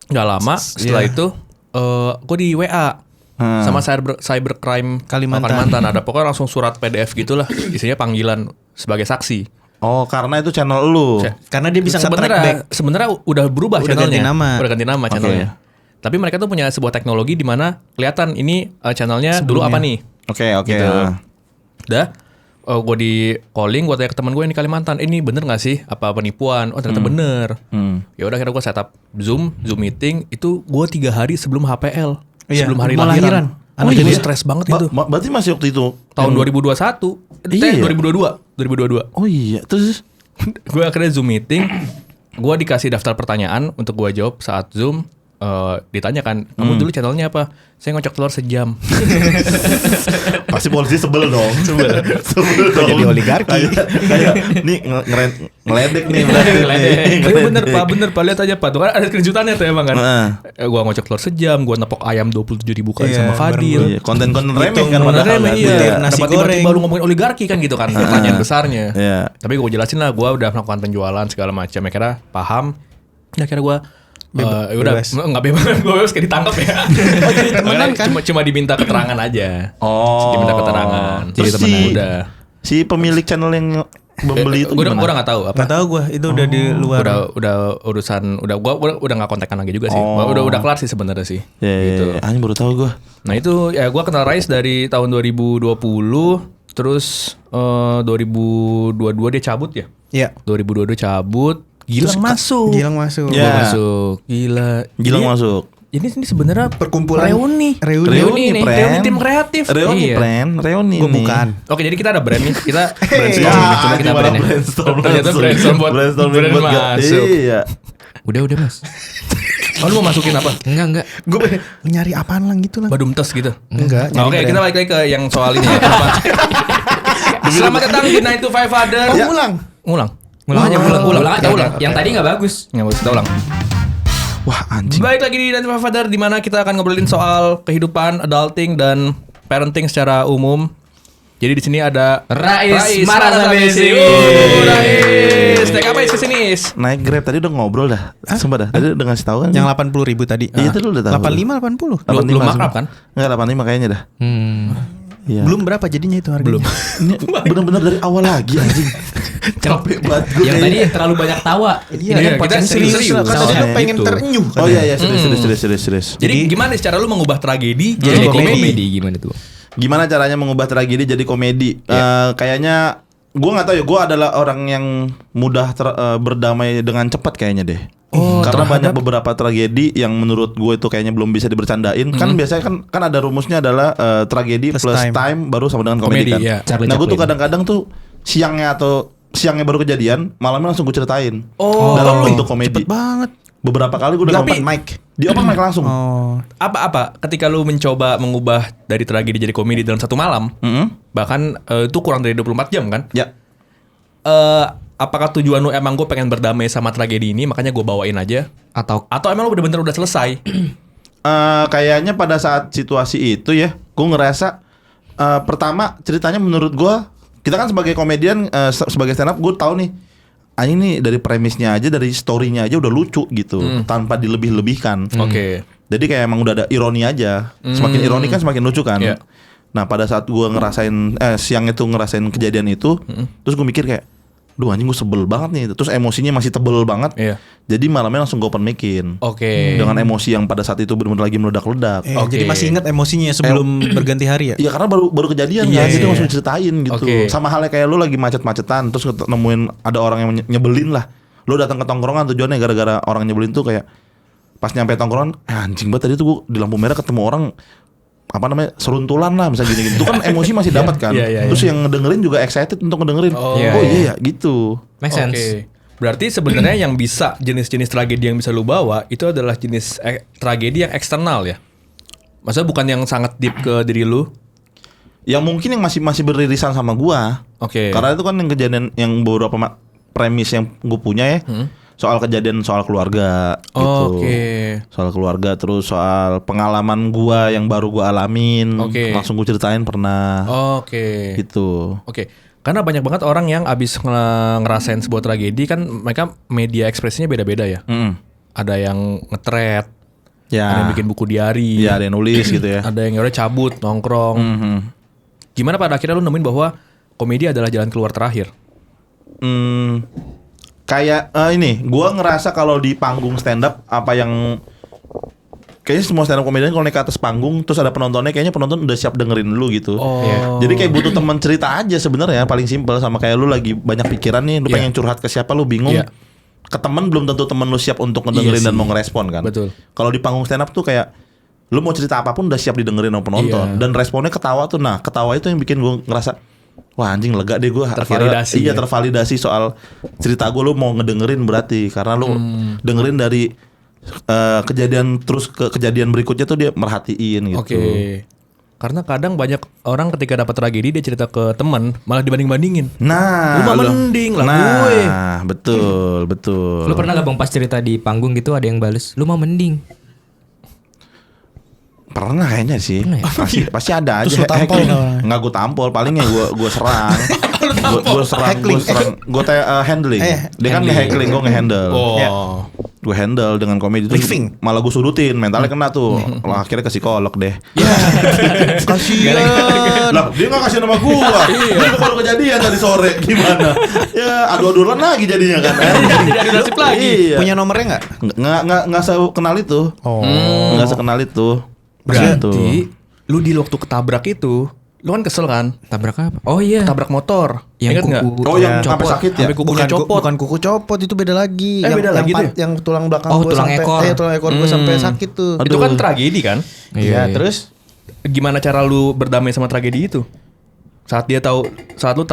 Nggak lama setelah itu, gue di WA sama cybercrime
Kalimantan.
Ada pokoknya langsung surat PDF gitulah, isinya panggilan sebagai saksi.
Oh, karena itu channel lu.
Karena dia bisa nge-track back.
Sebenarnya udah berubah
Udah
channelnya.
ganti nama.
Udah ganti nama channelnya. Tapi mereka tuh punya sebuah teknologi di mana kelihatan ini channelnya dulu apa nih.
Oke.
Gitu. Udah, gue di calling, gue tanya ke teman gue yang di Kalimantan, ini bener nggak sih apa penipuan? Oh ternyata bener. Ya udah akhirnya gue setup Zoom meeting itu gue 3 hari sebelum HPL,
Iya,
sebelum hari
mau
lahiran.
lahiran.
Jadi stres banget itu.
Berarti masih waktu itu
Tahun 2021,
Iya.
2022.
Oh iya, terus
Gue akhirnya Zoom meeting, gue dikasih daftar pertanyaan untuk gue jawab saat Zoom. Ditanyakan, kamu dulu channelnya apa? Saya ngocok telur sejam.
pasti polisi sebel dong. sebel dong.
Jadi oligarki.
Kayak nih ngeledek nih.
Tapi bener pak, lihat aja pak. Tuh kan ada kejutannya tuh emang kan. Gua ngocok telur sejam, gua nepok ayam 27.000 kali
Iya,
sama Fadil.
Iya, konten-konten remeh kan
Mana
padahal
remeh,
kan.
iya.
Butir nasi
Nah, tiba-tiba
goreng.
lu ngomongin oligarki kan gitu kan, pertanyaan besarnya.
Iya.
Tapi gue jelasin lah, gue udah melakukan penjualan segala macam. Akhirnya paham. Akhirnya gue udah
bebas.
nggak bebas, gue bebas kayak ditangkap ya.
Oh, jadi temenan kan?
Cuma diminta keterangan aja.
Oh.
Diminta keterangan.
Terus
Jadi temenan
si-
udah.
Si pemilik channel yang membeli itu
Gue
gimana?
udah nggak tahu apa.
Enggak tahu gua, itu udah di luar.
Udah urusan gua udah nggak kontekan lagi juga sih.
Oh.
Udah kelar sih sebenarnya sih.
Ya,
Gitu.
Anjing baru tahu gua.
Nah itu ya gua kenal Rais dari tahun 2020, terus 2022 dia cabut ya.
Iya.
2022 cabut, Gilang masuk.
Gilang masuk.
Ya.
Gua masuk. Gila.
Gilang
Ini-
masuk.
Ini sebenarnya
Perkumpulan
reuni.
Reuni
nih,
Pren.
reuni tim kreatif.
Reuni,
Iya.
Reuni
Gua
nih.
bukan.
Oke, jadi kita ada brand nih. Kita
Ya,
brainstorm. Coba kita
gimana
brand ya.
brainstorm.
Ternyata brainstorm buat
brainstorming
brand
buat
masuk.
Iya.
Udah mas.
Oh, lu mau masukin apa?
Enggak.
Gue nyari apaan lang gitu lah.
Badum tes gitu.
Enggak.
Nah, oke, kita balik lagi ke yang soal ini ya. Kenapa? Selamat datang di 9 to 5 Father.
Oh, ulang.
Ngulang.
Ulang aja.
Kita ulang.
Yang tadi nggak bagus.
Nggak bagus, kita ulang.
Wah, anjing.
Baik lagi di 9 to 5 Father, di mana kita akan ngobrolin soal kehidupan, adulting dan parenting secara umum. Jadi di sini ada
Rais Marasabesi.
Rais, naik apa Is kesini Is?
Naik Grab tadi udah ngobrol dah. Sumpah dah. Tadi udah ngasih tahu kan.
Yang 80.000 tadi.
Iya, itu lu udah tahu.
85 80.
Belum makrab kan?
Enggak 85 kayaknya dah. Iya.
Belum berapa jadinya itu harganya?
Belum.
Ini benar-benar dari awal lagi anjing. Capek banget gue.
Yang tadi terlalu banyak tawa.
Iya,
Iya,
kan
kita
podcast serius
serius.
lah. Kan tadi lu
Soalnya
pengen
gitu.
terenyuh kan.
Oh iya iya serius.
Jadi gimana cara lu mengubah tragedi jadi
Jadi
komedi?
komedi gimana tuh?
Gimana caranya mengubah tragedi jadi komedi? Kayaknya gue nggak tahu ya. Gue adalah orang yang mudah berdamai dengan cepat kayaknya deh. Karena banyak beberapa tragedi yang menurut gue itu kayaknya belum bisa dibercandain. Kan biasanya kan ada rumusnya adalah tragedi plus time baru sama dengan komedi,
Komedi,
kan.
iya.
Charlie
Nah gue tuh
Chaplin.
kadang-kadang tuh siangnya baru kejadian, malamnya langsung gue ceritain dalam
Oh,
bentuk komedi.
cepet banget.
Beberapa kali gue udah
Tapi
open
mic.
di open mic langsung.
Oh.
Apa ketika lu mencoba mengubah dari tragedi jadi komedi dalam satu malam, bahkan itu kurang dari 24 jam kan?
Ya.
Apakah tujuan lu emang gue pengen berdamai sama tragedi ini, makanya gue bawain aja?
Atau
Atau emang lu bener-bener udah selesai?
Kayaknya pada saat situasi itu ya, gue ngerasa pertama ceritanya menurut gue, kita kan sebagai komedian, sebagai stand up, gue tahu nih, ini dari premisnya aja, dari storynya aja udah lucu gitu, tanpa dilebih-lebihkan.
Oke.
Jadi kayak emang udah ada ironi aja, semakin ironi kan semakin lucu kan.
Iya.
Nah pada saat gue ngerasain siang itu ngerasain kejadian itu, terus gue mikir kayak, duh anjing gue sebel banget nih. Terus emosinya masih tebel banget.
Iya.
Jadi malamnya langsung gue open mic-in.
Oke.
Dengan emosi yang pada saat itu benar-benar lagi meledak-ledak.
Oke.
Jadi masih ingat emosinya sebelum berganti hari ya?
Iya karena baru kejadian
Iya,
kan, jadi
iya.
langsung ceritain gitu.
Oke.
Sama halnya kayak lu lagi macet-macetan, terus nemuin ada orang yang nyebelin lah. Lu datang ke tongkrongan tujuannya gara-gara orang nyebelin tuh kayak pas nyampe tongkrongan, anjing banget tadi tuh gua di lampu merah ketemu orang apa namanya seruntulan lah misalnya gini-gini. Itu kan emosi masih dapat kan.
Iya.
Terus yang ngedengerin juga excited untuk ngedengerin.
Oh,
Iya ya gitu.
Make sense.
Oke. Berarti sebenarnya yang bisa jenis-jenis tragedi yang bisa lu bawa itu adalah jenis tragedi yang eksternal ya. Maksudnya bukan yang sangat deep ke diri lu.
Yang mungkin yang masih beririsan sama gua.
Oke.
Karena itu kan yang kejadian yang beberapa premis yang gue punya ya. Soal kejadian soal keluarga gitu.
Oke.
Soal keluarga terus soal pengalaman gua yang baru gua alamin.
Oke.
Langsung gue ceritain pernah.
Oke.
Gitu.
Oke. Karena banyak banget orang yang abis ngerasain sebuah tragedi kan mereka media ekspresinya beda-beda ya. Ada yang nge-thread,
Ya.
ada yang bikin buku diary,
Iya, ada yang nulis gitu ya.
ada yang udah cabut, nongkrong. Gimana pada akhirnya lu nemuin bahwa komedi adalah jalan keluar terakhir?
Kayak ini, gua ngerasa kalau di panggung stand up apa yang kayaknya semua stand up komedian kalau naik ke atas panggung terus ada penontonnya, kayaknya penonton udah siap dengerin lu gitu. Jadi kayak butuh teman cerita aja sebenarnya, paling simpel. Sama kayak lu lagi banyak pikiran nih, lu
Iya.
pengen curhat ke siapa, lu bingung.
Iya.
Ke temen belum tentu temen lu siap untuk ngedengerin
Iya
dan
sih.
mau ngerespon kan.
Betul.
Kalau di panggung stand up tuh kayak lu mau cerita apapun udah siap didengerin sama penonton.
Iya.
Dan responnya ketawa tuh. Nah ketawa itu yang bikin gue ngerasa wah anjing lega deh gue.
Tervalidasi,
Iya
ya.
tervalidasi soal cerita gue, lu mau ngedengerin berarti. Karena lu dengerin dari kejadian terus ke kejadian berikutnya tuh dia merhatiin gitu.
Oke. Karena kadang banyak orang ketika dapat tragedi dia cerita ke teman malah dibanding-bandingin.
Nah,
Lu mah mending lah
nah,
gue.
betul.
Lu pernah gak bang pas cerita di panggung gitu ada yang bales, lu mah mending.
Pernah kayaknya sih.
Pernah ya?
Pasti ada aja.
Terus lu tampol
heckling.
nggak?
Nggak gue tampol, paling ya gue serang. Gue serang,
Heckling.
gue handling. Dia kan nge-heckling, gue nge-handle.
Oh.
Ya.
Gue handle dengan komedi itu
Briefing.
malah gue sudutin, mentalnya kena tuh. Lah akhirnya ke psikolog deh.
Kasian.
Lah dia nggak kasih nama gue. Dia baru kejadian tadi sore, gimana? Ya adu-aduan lagi jadinya kan.
Jadi adu nasib lagi.
Iya.
Punya nomornya nggak?
Nggak sekenal itu.
Oh.
Nggak sekenal itu.
Berarti lu di waktu ketabrak itu, lu kan kesel kan?
Tabrak apa? Oh iya.
Tabrak motor.
Yang
Ingat nggak?
kuku.
Oh yang
Copot.
sampai sakit ya?
Sampai kukunya copot.
Bukan kuku copot, itu beda lagi.
Beda lagi tuh ya?
Yang tulang belakang
Oh,
gua
tulang
sampai
ekor.
tulang ekor gue sampai sakit tuh.
Itu kan tragedi kan?
Iya, terus
Gimana cara lu berdamai sama tragedi itu? Saat lu tahu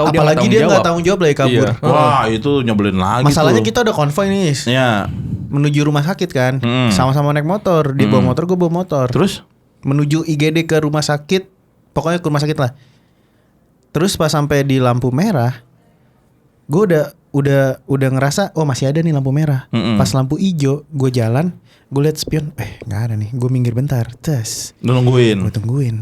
dia
apalagi dia nggak tanggung jawab lagi kabur.
Iya.
Wah itu nyebelin lagi.
Masalahnya
tuh.
kita udah konvoy nih
Ya.
menuju rumah sakit kan. Sama-sama naik motor, dia bawa motor, gue bawa motor.
Terus?
Menuju IGD ke rumah sakit, pokoknya ke rumah sakit lah. Terus pas sampai di lampu merah, gue udah ngerasa oh masih ada nih lampu merah. Pas lampu hijau, gue jalan, gue liat spion, nggak ada nih. Gue minggir bentar, tes,
Lu nungguin.
gue tungguin.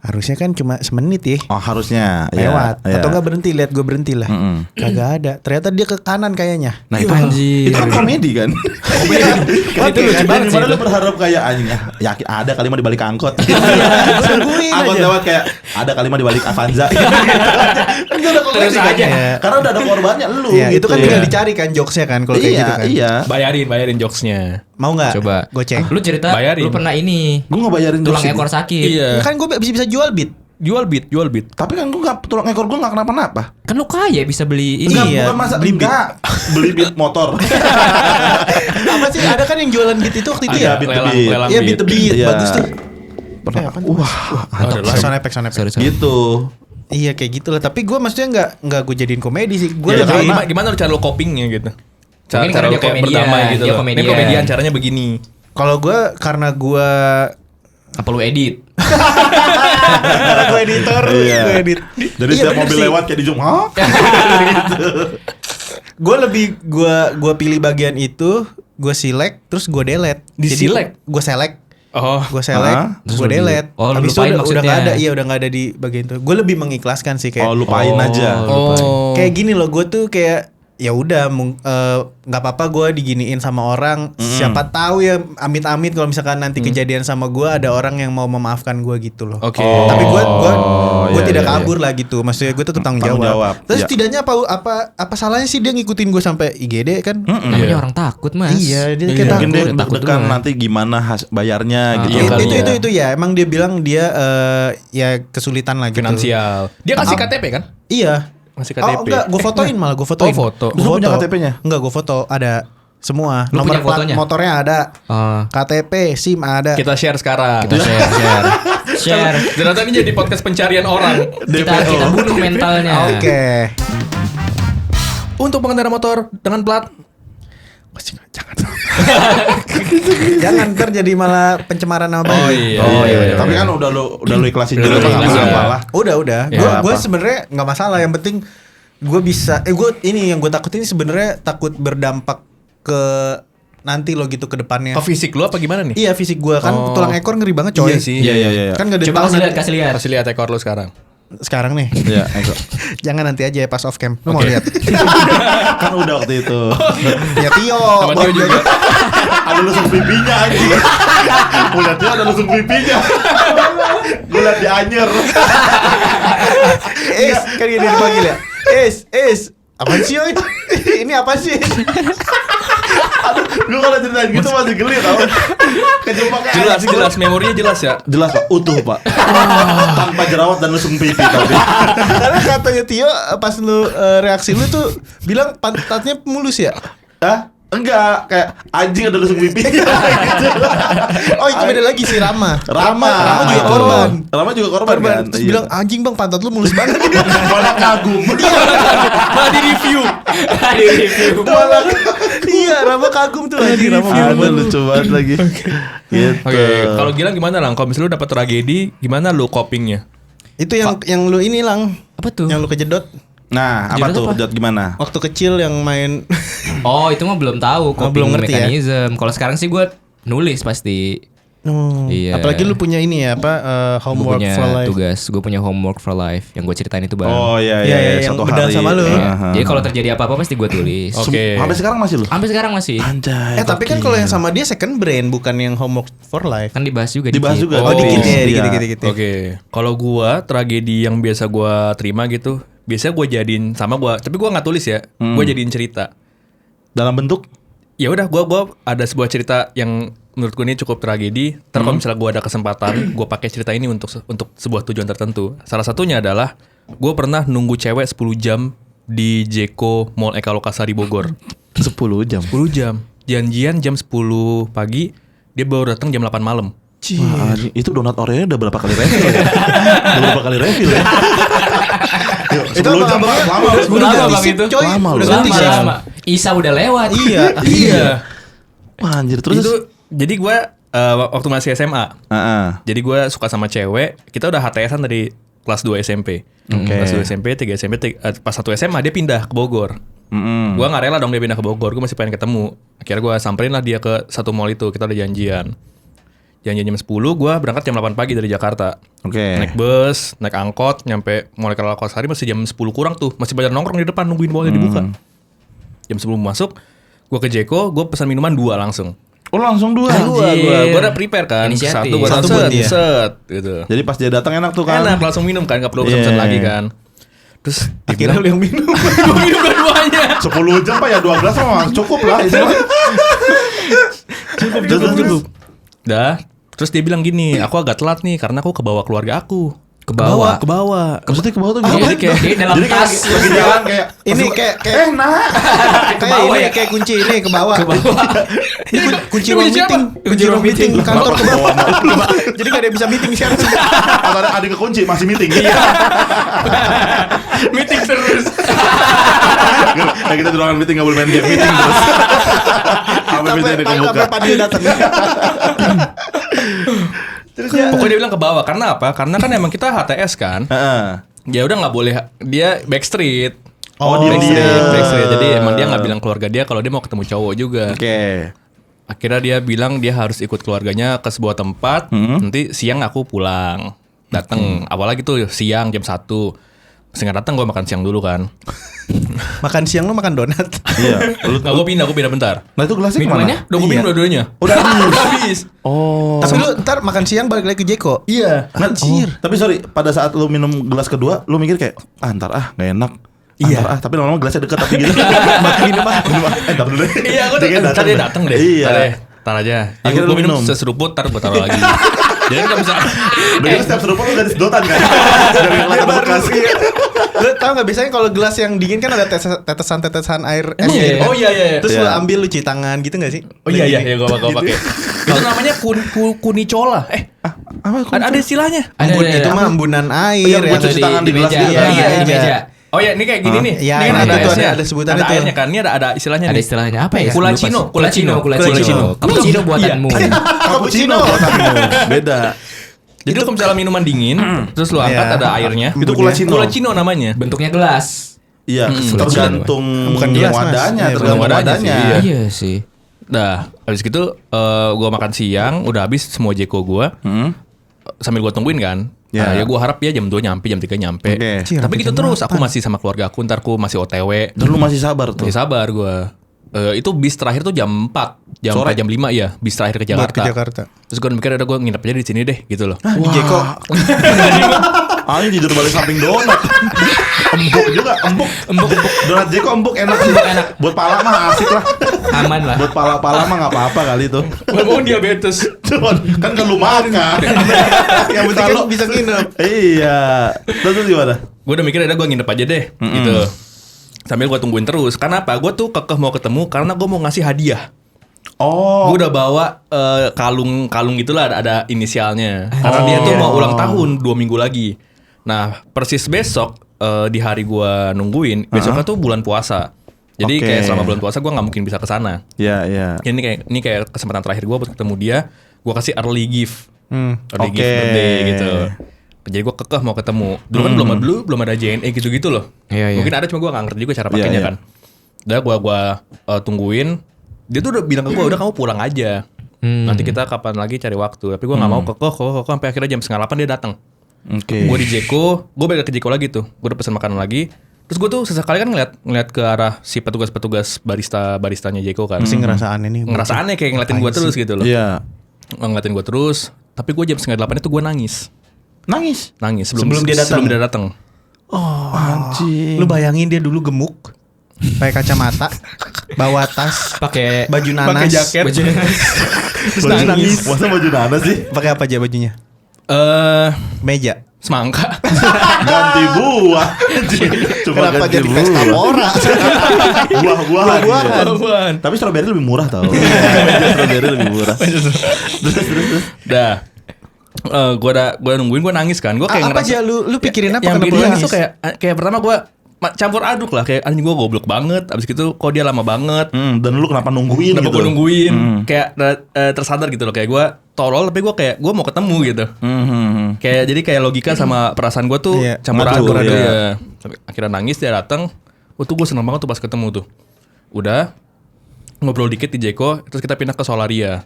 Harusnya kan cuma semenit ya.
Oh harusnya.
Lewat
Iya,
atau
iya.
nggak berhenti, lihat gue berhenti lah. Kagak ada. Ternyata dia ke kanan kayaknya.
Nah itu
Anjir.
itu kan komedi kan.
Kan
Itu lucu
lucu
banget. Gimana lu berharap kayak anjing yakin ada kali mah di balik angkot.
Tungguin
Angkot
aja.
lewat kayak ada kali mah di balik Avanza. Kan itu udah komedi
Terus
kan.
aja.
Karena udah ada korbannya lu
Ya,
gitu.
itu kan tinggal dicari kan jokesnya kan kalau kayak
Iya,
gitu kan.
iya.
Bayarin jokesnya.
Mau nggak?
Coba.
Goceng.
Lu cerita
Bayarin.
lu pernah ini
Gue ngebayarin
tulang
dosis.
ekor sakit.
Iya.
Kan gue bisa jual beat.
Jual beat.
Tapi kan gue nggak tulang ekor gue nggak kenapa-napa.
Kan lu kaya bisa beli ini.
Enggak,
Iya,
bukan masa
beli beat.
enggak beli beat motor.
Apa sih? Ada kan yang jualan beat itu waktu itu ya?
Ada beat.
lelang
Iya beat the beat.
Iya.
Bagus tuh.
Pernah.
apaan?
Wah,
Sound effect.
Sorry, sorry.
gitu.
Iya kayak gitulah. Tapi gue maksudnya nggak gue jadiin komedi sih. Gue
Ya,
lebih
Gimana lu cara lu copingnya gitu?
Mungkin karena
lu
dia
kayak
komedian,
berdamai gitu.
dia
loh. Ini
komedian.
komedian caranya begini.
kalau gue karena gue
Apa lu edit?
editor,
Iya.
gue edit.
Jadi
Iya,
setiap
bener
mobil
sih.
lewat kayak di zoom, hah?
Gue lebih gue pilih bagian itu, gue select, terus gue delete.
Di-select?
Gue select,
Oh.
gue select,
Hah?
Terus
gue
lu
delete.
oh, lu
Habis itu
lupain
udah
maksudnya.
nggak ada, iya udah nggak ada di bagian itu. Gue lebih mengikhlaskan sih kayak.
Oh, lupain aja.
Oh.
Kayak gini loh, gue tuh kayak ya udah nggak apa-apa gue diginiin sama orang. Siapa tahu ya amit-amit kalau misalkan nanti kejadian sama gue ada orang yang mau memaafkan gue gitu loh.
Oke.
Tapi gue
iya,
tidak
iya,
kabur lah gitu. Maksudnya gue tetap tanggung
Tanggung
jawab.
jawab.
Terus
Ya.
setidaknya apa salahnya sih dia ngikutin gue sampai IGD kan?
Namanya orang takut, Mas.
Iya, dia kayak
Mungkin dia
takut.
deg-degan nanti gimana bayarnya gitu.
Iya kali ya.
Itu ya. Emang dia bilang dia ya kesulitan lah gitu.
Finansial. Dia kasih KTP kan?
Iya.
Masih
Oh
KTP.
enggak, gue fotoin malah, gue fotoin.
Oh, foto.
Lu punya KTP-nya?
Enggak, gue foto, ada semua.
Lu
Nomor
punya
plat
fotonya?
motornya ada.
Oh.
KTP, SIM ada.
Kita share sekarang.
Kita share.
Ternyata ini jadi podcast pencarian orang.
Kita bunuh mentalnya.
Oke.
Untuk pengendara motor dengan plat
Jangan. Jangan ntar jadi malah pencemaran nama baik.
iya.
Tapi kan udah lu ikhlasin
Udah
juga
lu
nggak
ikhlasin.
apa-apa lah.
Udah.
Ya,
Gue
apa?
sebenarnya nggak masalah. Yang penting gue bisa. Gue ini yang gue takut ini sebenarnya takut berdampak ke nanti lo gitu ke depannya.
ke fisik lu apa gimana nih?
Iya fisik gue kan
Oh.
tulang ekor ngeri banget coy.
Iya sih.
Iya.
Kan gak ada
Coba
tahu nanti-
kasih lihat.
Kasih lihat ekor lu sekarang.
sekarang nih.
Iya, Eko.
Jangan nanti aja ya pas off cam. Lu mau lihat?
Kan udah waktu itu.
Ya Tio.
Sama Tio juga.
Ada lusuk pipinya anjing. Gue liat dia ada lusuk pipinya. Gue liat di anyer.
Kan dia dipanggil ya. Is. Apaan sih Yoy? Ini apa sih?
Gue kalau ceritain gitu masih geli tau. Kejebak kayak
Jelas,
anjing.
jelas. Memorinya jelas ya.
Jelas Pak, utuh Pak. Tanpa jerawat dan lusuk pipi tapi.
Karena katanya Tio pas lu reaksi lu tuh bilang pantatnya mulus ya?
Hah? Enggak, kayak anjing ada lusuk pipinya gitu.
Oh itu beda lagi si Rama
Rama
juga
itu.
korban.
Rama juga korban kan.
Terus
Iya.
bilang anjing bang pantat lu mulus banget.
malah kagum.
Malah di review.
Malah iya Rama kagum tuh anjing Rama
Ada
korban.
lucu banget lagi. Gitu.
Oke, kalau Gilang gimana Lang? Kalau misalnya lu dapat tragedi, gimana lu copingnya?
Itu yang lu ini Lang.
Apa tuh?
Yang lu kejedot
Nah, apa
Jadi
tuh?
apa?
Jod gimana?
waktu kecil yang main.
Oh, itu mah belum tahu coping
belum ngerti ya?
mechanism. Kalau sekarang sih gue nulis pasti. Iya.
Apalagi lu punya ini ya apa
Gue
homework
punya
for life.
tugas, gue punya homework for life yang gue ceritain itu bang.
Oh iya
Iya,
iya,
yang
satu
bedah
hari.
sama lu.
Aha.
Jadi kalau terjadi apa-apa pasti gue tulis.
Oke.
Sampai sekarang masih lu?
Sampai sekarang masih.
Anjay.
Tapi kan
gokil.
kalau yang sama dia second brain bukan yang homework for life.
Kan dibahas juga.
Dibahas
dikit.
juga.
Oh, dikit ya,
Iya.
dikit.
Oke, kalau gua tragedi yang biasa gua terima gitu, biasanya gua jadiin sama gua, tapi gua nggak tulis ya, gua jadiin cerita.
Dalam bentuk
Ya udah, gua ada sebuah cerita yang menurut gua ini cukup tragedi. Ntar kalau misalnya gua ada kesempatan, gua pakai cerita ini untuk sebuah tujuan tertentu. Salah satunya adalah gua pernah nunggu cewek 10 jam di Jeko Mall Eka Lokasari Bogor.
10 jam.
10 jam. Janjian jam 10 pagi, dia baru datang jam 8 malam.
Wah, anjing. Itu donat Oreo udah berapa kali refill ya? Udah berapa kali refill ya? Yuk, 10 jam banget lama.
Udah
Lama,
ganti
Bang,
shift
itu.
coy.
Lama lu.
Udah
Lama.
ganti shift.
Lama. Isa udah lewat.
Iya.
Wah, anjir terus.
Itu jadi gue waktu masih SMA.
Heeh.
Jadi gue suka sama cewek. Kita udah HTS-an dari kelas 2 SMP.
Oke.
Kelas 2 SMP, 3 SMP, pas 1 SMA dia pindah ke Bogor. Gue gak rela dong dia pindah ke Bogor. Gue masih pengen ketemu. Akhirnya gue samperin lah dia ke satu mall itu. Kita udah janjian. Janjian jam 10, gue berangkat jam 8 pagi dari Jakarta.
Oke.
Naik bus, naik angkot, nyampe Mall Eka Lokasari masih jam 10 kurang tuh. Masih banyak nongkrong di depan nungguin mallnya dibuka. Jam 10 masuk, gue ke Jeko, gue pesan minuman 2 langsung.
Oh, langsung 2.
Gue udah prepare kan.
Inisiatif.
Satu gue
Satu buat dia.
set gitu.
Jadi pas dia datang enak tuh kan.
Enak langsung minum kan, gak perlu pesen
Iya.
lagi kan. Terus
Akhirnya lu yang minum.
gue minum dua-duanya.
10 jam Pak ya 2 gelas mah cukup lah itu. Cukup.
Dah. Terus dia bilang gini, aku agak telat nih karena aku kebawa keluarga aku.
Ke bawah.
Ke bawah.
Maksudnya ke bawah tuh
Jadi
gimana?
kayak
Jadi dalam
Jadi kayak
tas.
lagi jalan kayak
Ini kayak
nah.
kayak
bawah
ini
ya?
kayak kunci ini ke bawah.
Ke bawah.
Ini kunci
Ini
ruang
kunci siapa?
meeting. Kunci ruang meeting kantor ke bawah.
Bawah.
Jadi gak ada yang bisa meeting sekarang.
Atau ada kekunci masih meeting.
Meeting terus.
Kayak kita di ruangan meeting gak boleh main game meeting terus. Sampai meeting
Sampai
dibuka.
Padil datang. Terus ya.
Pokoknya dia bilang ke bawah. Karena apa? Karena kan emang kita HTS kan.
Heeh.
Ya udah nggak boleh. Dia backstreet.
Oh, dia
Backstreet. Jadi emang dia nggak bilang keluarga dia kalau dia mau ketemu cowok juga.
Oke.
Akhirnya dia bilang dia harus ikut keluarganya ke sebuah tempat. Nanti siang aku pulang. Datang. Apalagi tuh siang jam 1. Setengah datang gue makan siang dulu kan.
Makan siang lu makan donat.
Iya.
Nah, gue pindah bentar.
Nah itu gelasnya
Minumannya?
kemana?
Udah gue minum dua-duanya.
Udah habis.
Habis.
Oh.
Tapi lu ntar makan siang balik lagi ke Jeko.
Iya.
Anjir.
Tapi sorry, pada saat lu minum gelas kedua, lu mikir kayak, ntar gak enak.
Iya.
Ntar tapi lama-lama gelasnya deket tapi gitu. Minum ntar dulu deh.
Iya, gue tadi datang deh.
Iya.
Tar aja.
Akhirnya
Gue
lu
minum
minum.
seseruput, tar gue taruh lagi. Jadi kan bisa.
Begitu setiap seruput lu ganti sedotan kan. Dari yang lain bekas.
Lu tau gak biasanya kalau gelas yang dingin kan ada tetesan-tetesan air es
Emang
gitu.
iya? Oh iya.
Terus
Iya.
lu ambil lu cuci tangan gitu gak sih?
Oh iya gue pakai. Itu namanya kunicola. Ada istilahnya.
Itu mah embunan air
Iya, buat
yang
cuci tangan di gelas gitu kan?
Iya, di
Iya.
meja.
Oh ya, ini kayak gini nih.
Iya,
Ini kan
ada tuh,
esnya.
ada sebutannya
Ada
tuh.
airnya kan. Ini ada istilahnya
Ada
nih.
istilahnya apa ya?
Kulacino.
Cappuccino buatanmu.
Cappuccino beda.
Jadi kalau misalnya minuman dingin, terus lu angkat
Iya.
ada airnya.
Itu kulacino.
Kulacino namanya.
Bentuknya gelas.
Iya, tergantung
Bukan gelas, Mas.
wadahnya,
Iya,
tergantung
wadahnya
wadahnya.
sih, iya.
Iya sih.
Nah, habis gitu gua makan siang, udah habis semua jeko gua. Sambil gua tungguin kan.
Ya.
Nah, ya gua harap ya jam 2 nyampe, jam 3 nyampe.
Oke.
Cih,
Tapi
sampai
gitu
jam
terus, aku
8.
masih sama keluarga aku, ntar aku masih OTW.
Dan lu masih sabar tuh.
Masih sabar gua. Itu bis terakhir tuh jam 4. Jam
Sore?
4, jam 5 ya, bis terakhir ke
Buat
Jakarta.
ke Jakarta.
Terus gue mikir udah gue nginep aja di sini deh gitu loh.
Di Jeko.
Ini tidur balik samping donat. Empuk juga, empuk. Donat Jeko empuk enak sih. Buat pala mah asik lah.
Aman lah.
Buat pala mah nggak apa-apa kali itu.
Mau diabetes.
Cuman kan lu makan.
Yang penting kan bisa nginep.
Iya. Terus gimana?
Gue udah mikir udah gue nginep aja deh gitu. Sambil gue tungguin terus. Karena apa? Gue tuh kekeh mau ketemu karena gue mau ngasih hadiah.
Oh.
Gue udah bawa kalung gitulah ada inisialnya. Karena dia tuh mau ulang tahun 2 minggu lagi. Nah persis besok di hari gue nungguin, besoknya tuh bulan puasa. Jadi
Oke.
kayak selama bulan puasa gue nggak mungkin bisa kesana.
Iya, iya.
Ini kayak kesempatan terakhir gue buat ketemu dia. Gue kasih early gift, early gift
Oke.
birthday gitu. Jadi gue kekeh mau ketemu. Dulu kan belum ada JNE gitu-gitu loh.
Iya, iya.
Mungkin ada cuma gue nggak ngerti juga cara pakainya
Iya.
kan. Udah gue tungguin. Dia tuh udah bilang ke gue udah kamu pulang aja. Nanti kita kapan lagi cari waktu. Tapi gue nggak mau kekeh sampai akhirnya jam 7:30 dia datang.
Oke.
Gue di Jeko, gue balik ke Jeko lagi tuh. Gue udah pesen makanan lagi. Terus gue tuh sesekali kan ngeliat ke arah si petugas-petugas baristanya Jeko kan.
Masih ngerasa aneh nih.
Ngerasa aneh kayak ngeliatin gue terus gitu loh.
Iya.
Ngeliatin gue terus. Tapi gue jam 7:30 itu gue nangis.
Nangis.
Sebelum dia datang?
Sebelum dia datang.
Anjing.
Lu bayangin dia dulu gemuk, pakai kacamata, bawa tas,
Pakai
baju nanas,
Pakai jaket.
terus nangis.
Masa baju nanas sih?
Pakai apa aja bajunya? Meja.
Semangka.
Ganti buah. Cuma
Kenapa
ganti
jadi
buah.
pesta pora?
Buah-buahan.
Buah-buahan.
Tapi strawberry lebih murah tau. Strawberry lebih murah. Terus.
Dah. Gue udah nungguin, gue nangis kan. Gue kayak
Apa
ngerasa
aja lu pikirin apa
yang
kenapa
bikin
lu
nangis
nangis?
tuh kayak pertama gue campur aduk lah, kayak anjing gue goblok banget. Abis gitu kok dia lama banget.
Dan lu kenapa nungguin
Kenapa
gitu?
gue nungguin? Kayak tersadar gitu loh, kayak gue tolol tapi gue kayak gue mau ketemu gitu. Kayak jadi kayak logika sama perasaan gue tuh
Iya,
campur
ngatur,
aduk.
iya.
Ya. Sampai akhirnya nangis dia datang. Tuh gue seneng banget tuh pas ketemu tuh. Udah ngobrol dikit di Jeko, terus kita pindah ke Solaria.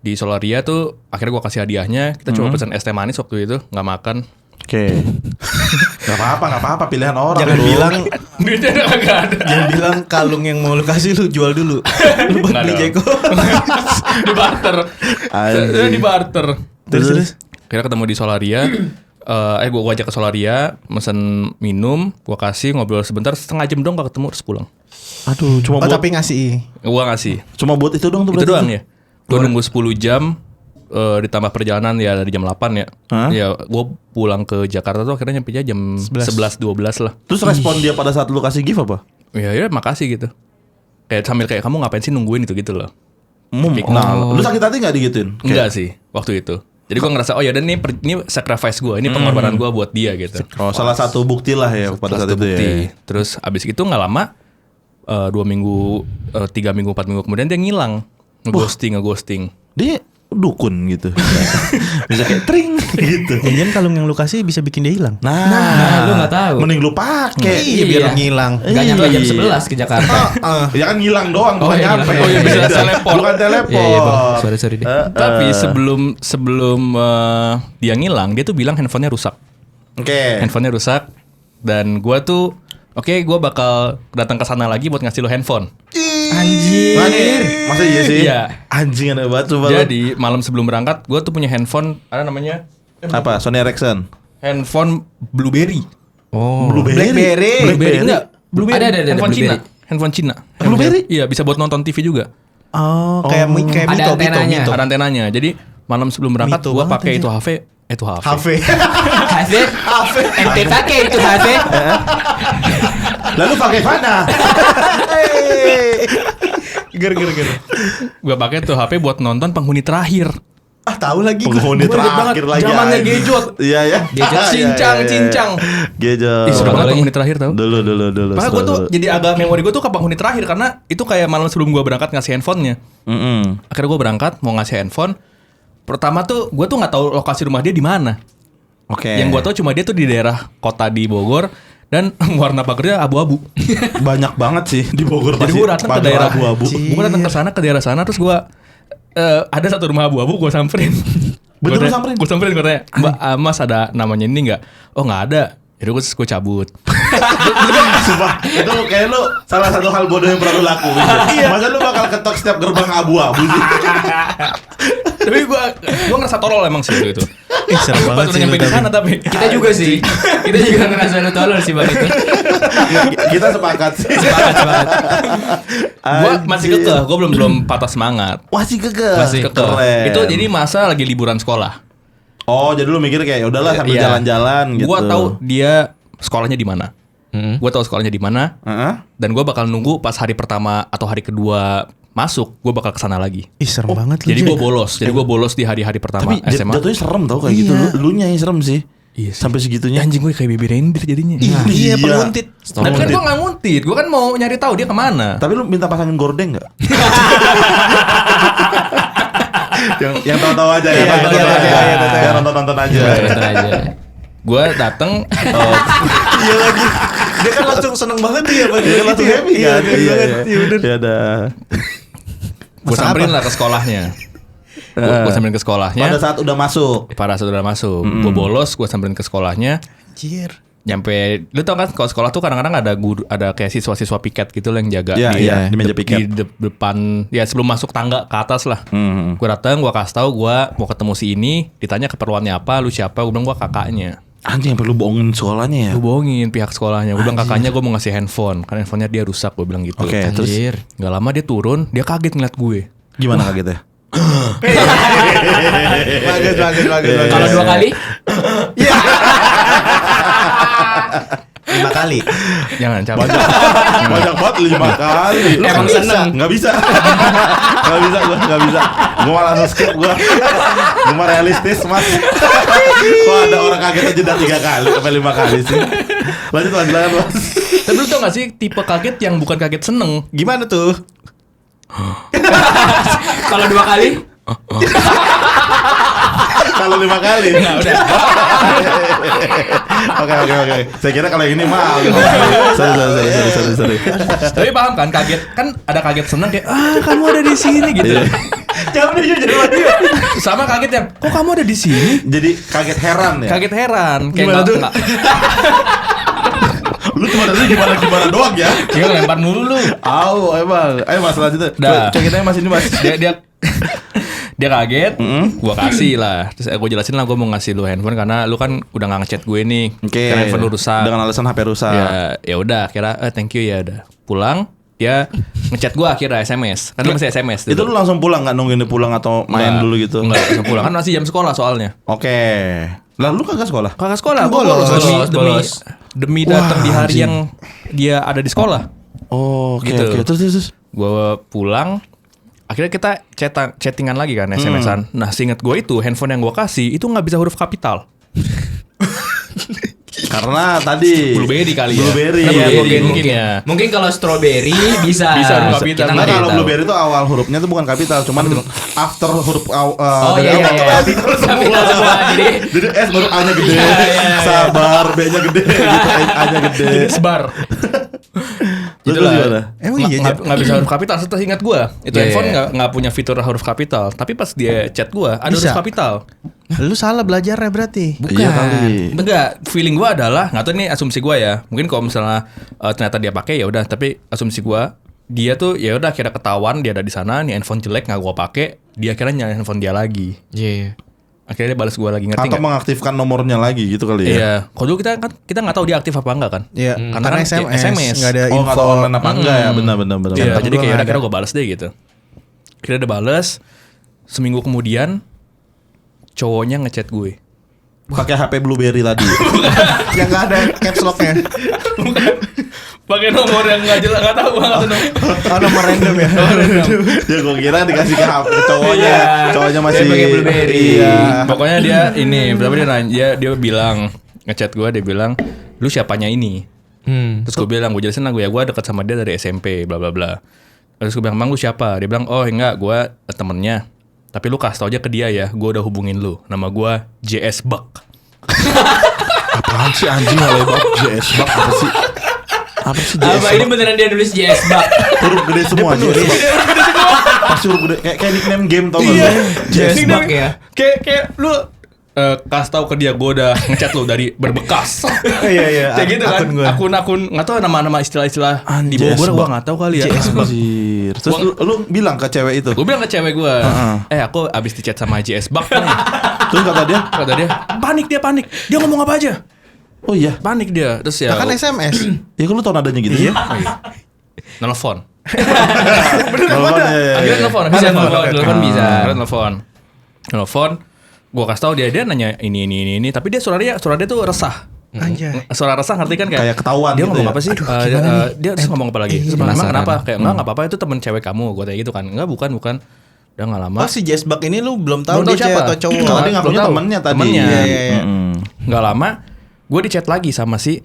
Di Solaria tuh akhirnya gue kasih hadiahnya. Kita coba pesan es teh manis waktu itu, nggak makan.
Oke. Gak apa-apa pilihan orang.
Jangan
bro.
bilang
Duitnya udah gak ada.
jangan bilang kalung yang mau lu kasih lu jual dulu. Lu buat
Nggak
beli
dong.
Jeko.
Di barter.
Anjing.
Di barter.
Terus.
Akhirnya ketemu di Solaria. Gue ajak ke Solaria, mesen minum, gue kasih ngobrol sebentar, setengah jam dong gak ketemu terus pulang.
Aduh, cuma
Oh
buat
tapi ngasih.
Gue ngasih.
cuma buat itu dong tuh
Itu
berarti
doang
tuh?
ya. Gue nunggu 10 jam ditambah perjalanan ya dari jam 8 ya.
Hah?
Ya gue pulang ke Jakarta tuh akhirnya nyampe jam 11-12 lah.
Terus respon dia pada saat lu kasih gift apa?
Ya makasih gitu. Kayak sambil kayak kamu ngapain sih nungguin itu gitu loh.
Nah, lu sakit hati gak digituin?
Enggak sih waktu itu. Jadi gue ngerasa oh ya dan ini sacrifice gue, ini pengorbanan gue buat dia gitu.
Oh, salah satu bukti lah ya pada saat itu
Bukti.
ya.
Terus abis itu nggak lama 2 minggu, 3 minggu, 4 minggu kemudian dia ngilang, ngeghosting.
Dia dukun gitu. Bisa kayak tring gitu.
Jangan kalung yang lu kasih bisa bikin dia hilang.
Nah, lu nggak tahu.
Mending lu pakai.
Iya biar lu ngilang.
Gak nyampe jam 11 ke Jakarta.
Ya kan ngilang doang, bukan
iya,
nyampe.
ngilang. Oh, iya,
bisa teleport.
Bukan teleport.
Iya, iya, Bang. Sorry deh.
Tapi sebelum dia ngilang, dia tuh bilang handphonenya rusak.
Oke.
Handphonenya rusak. Dan gue tuh gue bakal datang ke sana lagi buat ngasih lo handphone.
Anjir.
Masa iya sih?
Iya.
Anjing aneh banget coba.
Jadi malam sebelum berangkat gue tuh punya handphone, ada namanya
Apa? Sony Ericsson.
handphone Blueberry.
Oh.
Blueberry enggak? Blueberry.
Ada,
handphone
Blueberry.
Cina. Handphone Cina.
Blueberry?
Iya, bisa buat nonton TV juga.
Oh, kayak
Ada
Mito,
antenanya.
Mito.
Ada antenanya. Jadi malam sebelum berangkat
Mito
gue
banget
pakai
anjir.
itu HP.
Hafe.
Hafe. Ente pakai itu Hafe.
Lalu pakai mana?
Ger.
Gue pakai tuh HP buat nonton Penghuni Terakhir.
Ah, tahu lagi gua.
Penghuni
Gua inget banget,
terakhir lagi.
zamannya
anjing.
Gadget.
Iya ya.
Gadget cincang.
Gadget.
Ih, seru banget
lagi.
Penghuni Terakhir tau.
Dulu.
Makanya gue tuh jadi agak memori gue tuh ke Penghuni Terakhir karena itu kayak malam sebelum gue berangkat ngasih handphonenya. Akhirnya gue berangkat mau ngasih handphone. Pertama tuh gue tuh nggak tahu lokasi rumah dia di mana.
Oke.
Yang gue tahu cuma dia tuh di daerah kota di Bogor dan warna pagernya abu-abu.
Banyak banget sih di Bogor
Jadi
pasti.
gue datang ke
pagar
daerah
abu-abu.
Gue datang ke sana ke daerah sana terus gue ada satu rumah abu-abu gue samperin.
Bener lu samperin?
Gue samperin gue tanya, Mbak Mas ada namanya ini nggak? Oh nggak ada. Jadi gue cabut.
Sumpah, itu kayak lu salah satu hal bodoh yang pernah lu lakuin. Masa lu bakal ketok setiap gerbang abu-abu sih?
Tapi gue ngerasa tolol emang sih itu.
Serem
Pas
banget
udah
sih.
nyampe di sana tapi
Kita juga sih. Kita juga ngerasa lu tolol sih Bang itu.
Kita sepakat sih.
gue masih kekeh, gue belum patah semangat.
Masih kekeh.
Masih
Kekeh.
Keren.
Itu jadi masa lagi liburan sekolah.
Oh, jadi lu mikir kayak udahlah sambil
Iya.
jalan-jalan gitu.
Gue tahu dia sekolahnya di mana. Gue tahu sekolahnya di mana.
Heeh.
Dan gue bakal nunggu pas hari pertama atau hari kedua masuk, gue bakal kesana lagi.
Ih, serem banget lu.
Jadi
Jay.
gue bolos. Jadi gue bolos di hari-hari pertama
Tapi
SMA.
jatuhnya serem tau kayak gitu.
Iya.
Lu nya yang serem sih.
Iya sih.
Sampai segitunya.
Anjing gue kayak baby reindeer jadinya.
Iya, penguntit.
Tapi kan gue gak nguntit. Gue kan mau nyari tahu dia kemana.
Tapi lu minta pasangin gorden gak? yang tahu-tahu aja ya. Yang nonton-nonton aja.
Nonton aja.
Gue dateng.
Iya lagi. Dia kan langsung seneng banget ya bagi
Dia kan langsung happy kan.
Iya bener.
Ya udah.
Gue samperin lah ke sekolahnya. Gue samperin ke sekolahnya.
Pada saat udah masuk.
Pada saat udah masuk. Gue bolos. Gue samperin ke sekolahnya.
Anjir.
Nyampe, lu tau kan kalau sekolah tuh kadang-kadang ada guru, ada kayak siswa-siswa piket gitu loh yang jaga
Iya, iya, di meja piket.
di depan, ya sebelum masuk tangga ke atas lah.
Hmm.
Gue datang, gue kasih tahu gue mau ketemu si ini, ditanya keperluannya apa, lu siapa, gue bilang gue kakaknya.
Anjing yang perlu bohongin sekolahnya ya.
Gue bohongin pihak sekolahnya, gue bilang kakaknya gue mau ngasih handphone, karena handphonenya dia rusak, gue bilang gitu.
Oke, terus
Anjir.
Gak lama dia turun, dia kaget ngeliat gue.
gimana kagetnya?
Bagus.
Kalau 2 kali?
5 kali.
Jangan cabut.
Banyak banget 5 kali. Lu
Emang
kan
seneng.
Gak bisa. Gak bisa. Gue malah langsung skip gue. Gue mah realistis mas. Kok ada orang kaget aja udah 3 kali sampai 5 kali sih. Lanjut mas.
Tapi lu tau gak sih tipe kaget yang bukan kaget seneng?
Gimana tuh?
Kalau 2 kali?
Kalau 5 kali.
Nah udah.
Oke. Saya kira kalau ini mah. Sorry.
Tapi paham kan kaget, kan ada kaget seneng kayak kamu ada di sini gitu.
Jangan jujur lagi.
Sama kaget yang kok kamu ada di sini?
Jadi kaget heran ya.
Kaget heran. Kayak
Gimana tuh?
Lu cuma dari gimana doang ya.
Dia lempar mulu lu.
Emang. Ayo mas lanjut.
Dah.
Ceritanya mas ini mas.
Dia kaget, gua kasih lah. Terus gue jelasin lah gue mau ngasih lu handphone karena lu kan udah nggak ngechat gue nih.
Oke.
Karena handphone lu rusak.
Dengan alasan HP rusak.
Ya udah, kira thank you ya udah. Pulang, dia ngechat gue akhirnya SMS. Kan lu masih SMS.
Itu lu langsung pulang nggak nungguin dia pulang atau main dulu gitu?
Enggak, langsung pulang. Kan masih jam sekolah soalnya.
Oke. Lah lu kagak sekolah?
Kakak sekolah, gua
Bolos.
demi datang di hari
anjing.
yang dia ada di sekolah.
Oh, oke
Gitu.
oke. Terus.
Gue pulang, akhirnya kita chattingan lagi kan, SMS-an. Nah, seinget gue itu handphone yang gue kasih itu nggak bisa huruf kapital.
Karena tadi
Blueberry kali ya.
Blueberry.
Karena
Iya,
mungkin ya.
Mungkin kalau strawberry bisa.
Bisa huruf kapital.
Kita
Nah,
nggak
kalau
tahu.
blueberry itu awal hurufnya tuh bukan kapital, cuman after huruf
Oh
dari
iya.
awal tuh
Kapital semua.
Jadi S baru A-nya gede,
Iya.
sabar B-nya gede, gitu A-nya gede.
Jadi sebar.
Terus
Itulah.
gimana?
Emang iya,
Nggak bisa huruf kapital. Setelah ingat gue, itu
Iya,
handphone
iya.
nggak punya fitur huruf kapital. Tapi pas dia chat gue, ada
Bisa.
huruf kapital.
Lu salah belajarnya berarti.
Bukan.
Iya kali.
Enggak, feeling gua adalah nggak tahu ini asumsi gua ya. Mungkin kalau misalnya ternyata dia pakai ya udah, tapi asumsi gua dia tuh ya udah kira ketahuan dia ada di sana, nih handphone jelek nggak gua pakai, dia kira nyalain handphone dia lagi.
Iya.
Akhirnya dia balas gua lagi, ngerti
Atau
nggak?
mengaktifkan nomornya lagi gitu kali ya.
Iya. Kalau dulu kita nggak tahu dia aktif apa enggak kan?
Iya,
Karena
karena
kan
SMS nggak ada
Oh nggak
info.
tahu online apa enggak ya. Benar.
Iya,
Temen
jadi
gua
kayak
nggak
udah kira
ada.
gue balas deh gitu. Kira udah balas. Seminggu kemudian cowoknya ngechat gue.
Pakai HP BlueBerry tadi.
Yang nggak ada caps locknya.
Pakai nomor yang nggak jelas, nggak tahu banget tuh nomor.
Oh, nomor random ya.
Ya gue kira dikasih ke HP cowoknya.
Iya.
Cowoknya masih
Dia pakai BlueBerry.
Iya.
Pokoknya dia ini, berapa dia nanya, dia bilang ngechat gue, dia bilang lu siapanya ini. Terus gue bilang, gue jelasin lah gue deket sama dia dari SMP, bla bla bla. Terus gue bilang, emang lu siapa? Dia bilang, oh enggak, gue temennya. Tapi lu kasih tau aja ke dia ya, gue udah hubungin lu. Nama gue JS Buck.
Apaan sih anjing alay banget JS Buck apa sih? Apa sih JS
Apa ini beneran dia nulis JS Buck?
Huruf gede semua JS Buck. Pasti huruf gede kayak nickname game tau gak lu?
JS Buck ya.
Kayak lu kasih tau ke dia gue udah ngechat lu dari berbekas.
Iya.
Kayak gitu kan.
Akun gua.
Akun nggak tahu nama-nama istilah-istilah di
JS
Bogor gue
Buck.
nggak tahu kali ya.
Anjir. Terus lu bilang ke cewek itu.
Gue bilang ke cewek gue, aku abis dicat sama JS Buck nih.
Terus kata dia,
Panik. Dia ngomong apa aja?
"Oh iya,
Panik dia. Terus ya
Nah, kan SMS.
ya kan lu tau nadanya gitu ya?"
nelfon.
Telepon ya.
Akhirnya nelfon.
Bisa telepon bisa.
Akhirnya nelfon. Gue kasih tau dia nanya ini. Tapi dia suara dia tuh resah.
Anjay.
Suara resah ngerti kan
Kayak ketahuan
dia
gitu
ngomong
ya.
apa sih? Dia terus ngomong apa lagi? Terus emang
penasaran.
kenapa? Kayak enggak apa-apa itu temen cewek kamu. Gue tanya gitu kan. Enggak, bukan. Udah gak lama.
Oh, si Jasbak ini lu belum tahu
Belum tahu
dia cewek
siapa.
atau cowok.
Kalau dia
Belum
ngakunya
tahu.
temennya tadi.
Temennya.
Iya.
Nggak lama gue di chat lagi sama si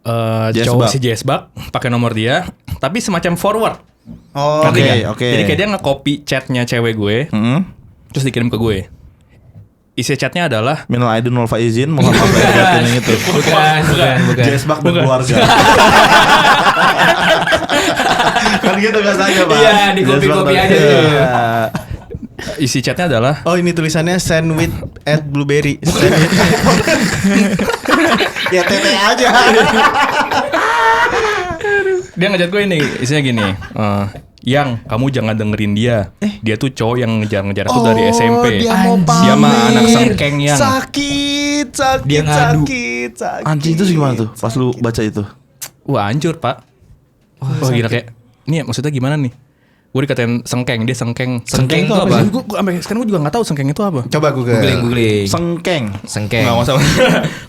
JS
cowok
Buck.
si JS Buck pakai nomor dia, tapi semacam forward.
Oh,
Ngerti
oke,
nggak?
oke.
Jadi kayak dia nge-copy chatnya cewek gue, terus dikirim ke gue. Isi chatnya adalah
Minal aidin wal faizin, mohon maaf lahir batin yang itu.
Bukan.
JS Buck dan keluarga. Kan gitu biasanya, Pak.
Iya, di copy-copy aja tuh.
isi chatnya adalah
Oh, ini tulisannya sandwich at blueberry. Ya tete aja.
dia ngechat gue ini, isinya gini. Yang kamu jangan dengerin dia. Dia tuh cowok yang ngejar-ngejar aku dari SMP.
Dia mau
Dia mah
pamer.
anak sengkeng yang
Sakit.
Dia ngadu.
Sakit.
Anjing itu gimana tuh pas lu baca itu?
wah hancur pak. Oh gila kayak ini maksudnya gimana nih? Gue dikatain sengkeng, dia sengkeng.
Sengkeng itu apa sih?
Gue sampai sekarang gue juga nggak tahu sengkeng itu apa.
Coba Google.
Googling.
Sengkeng.
Sengkeng.
Nggak usah.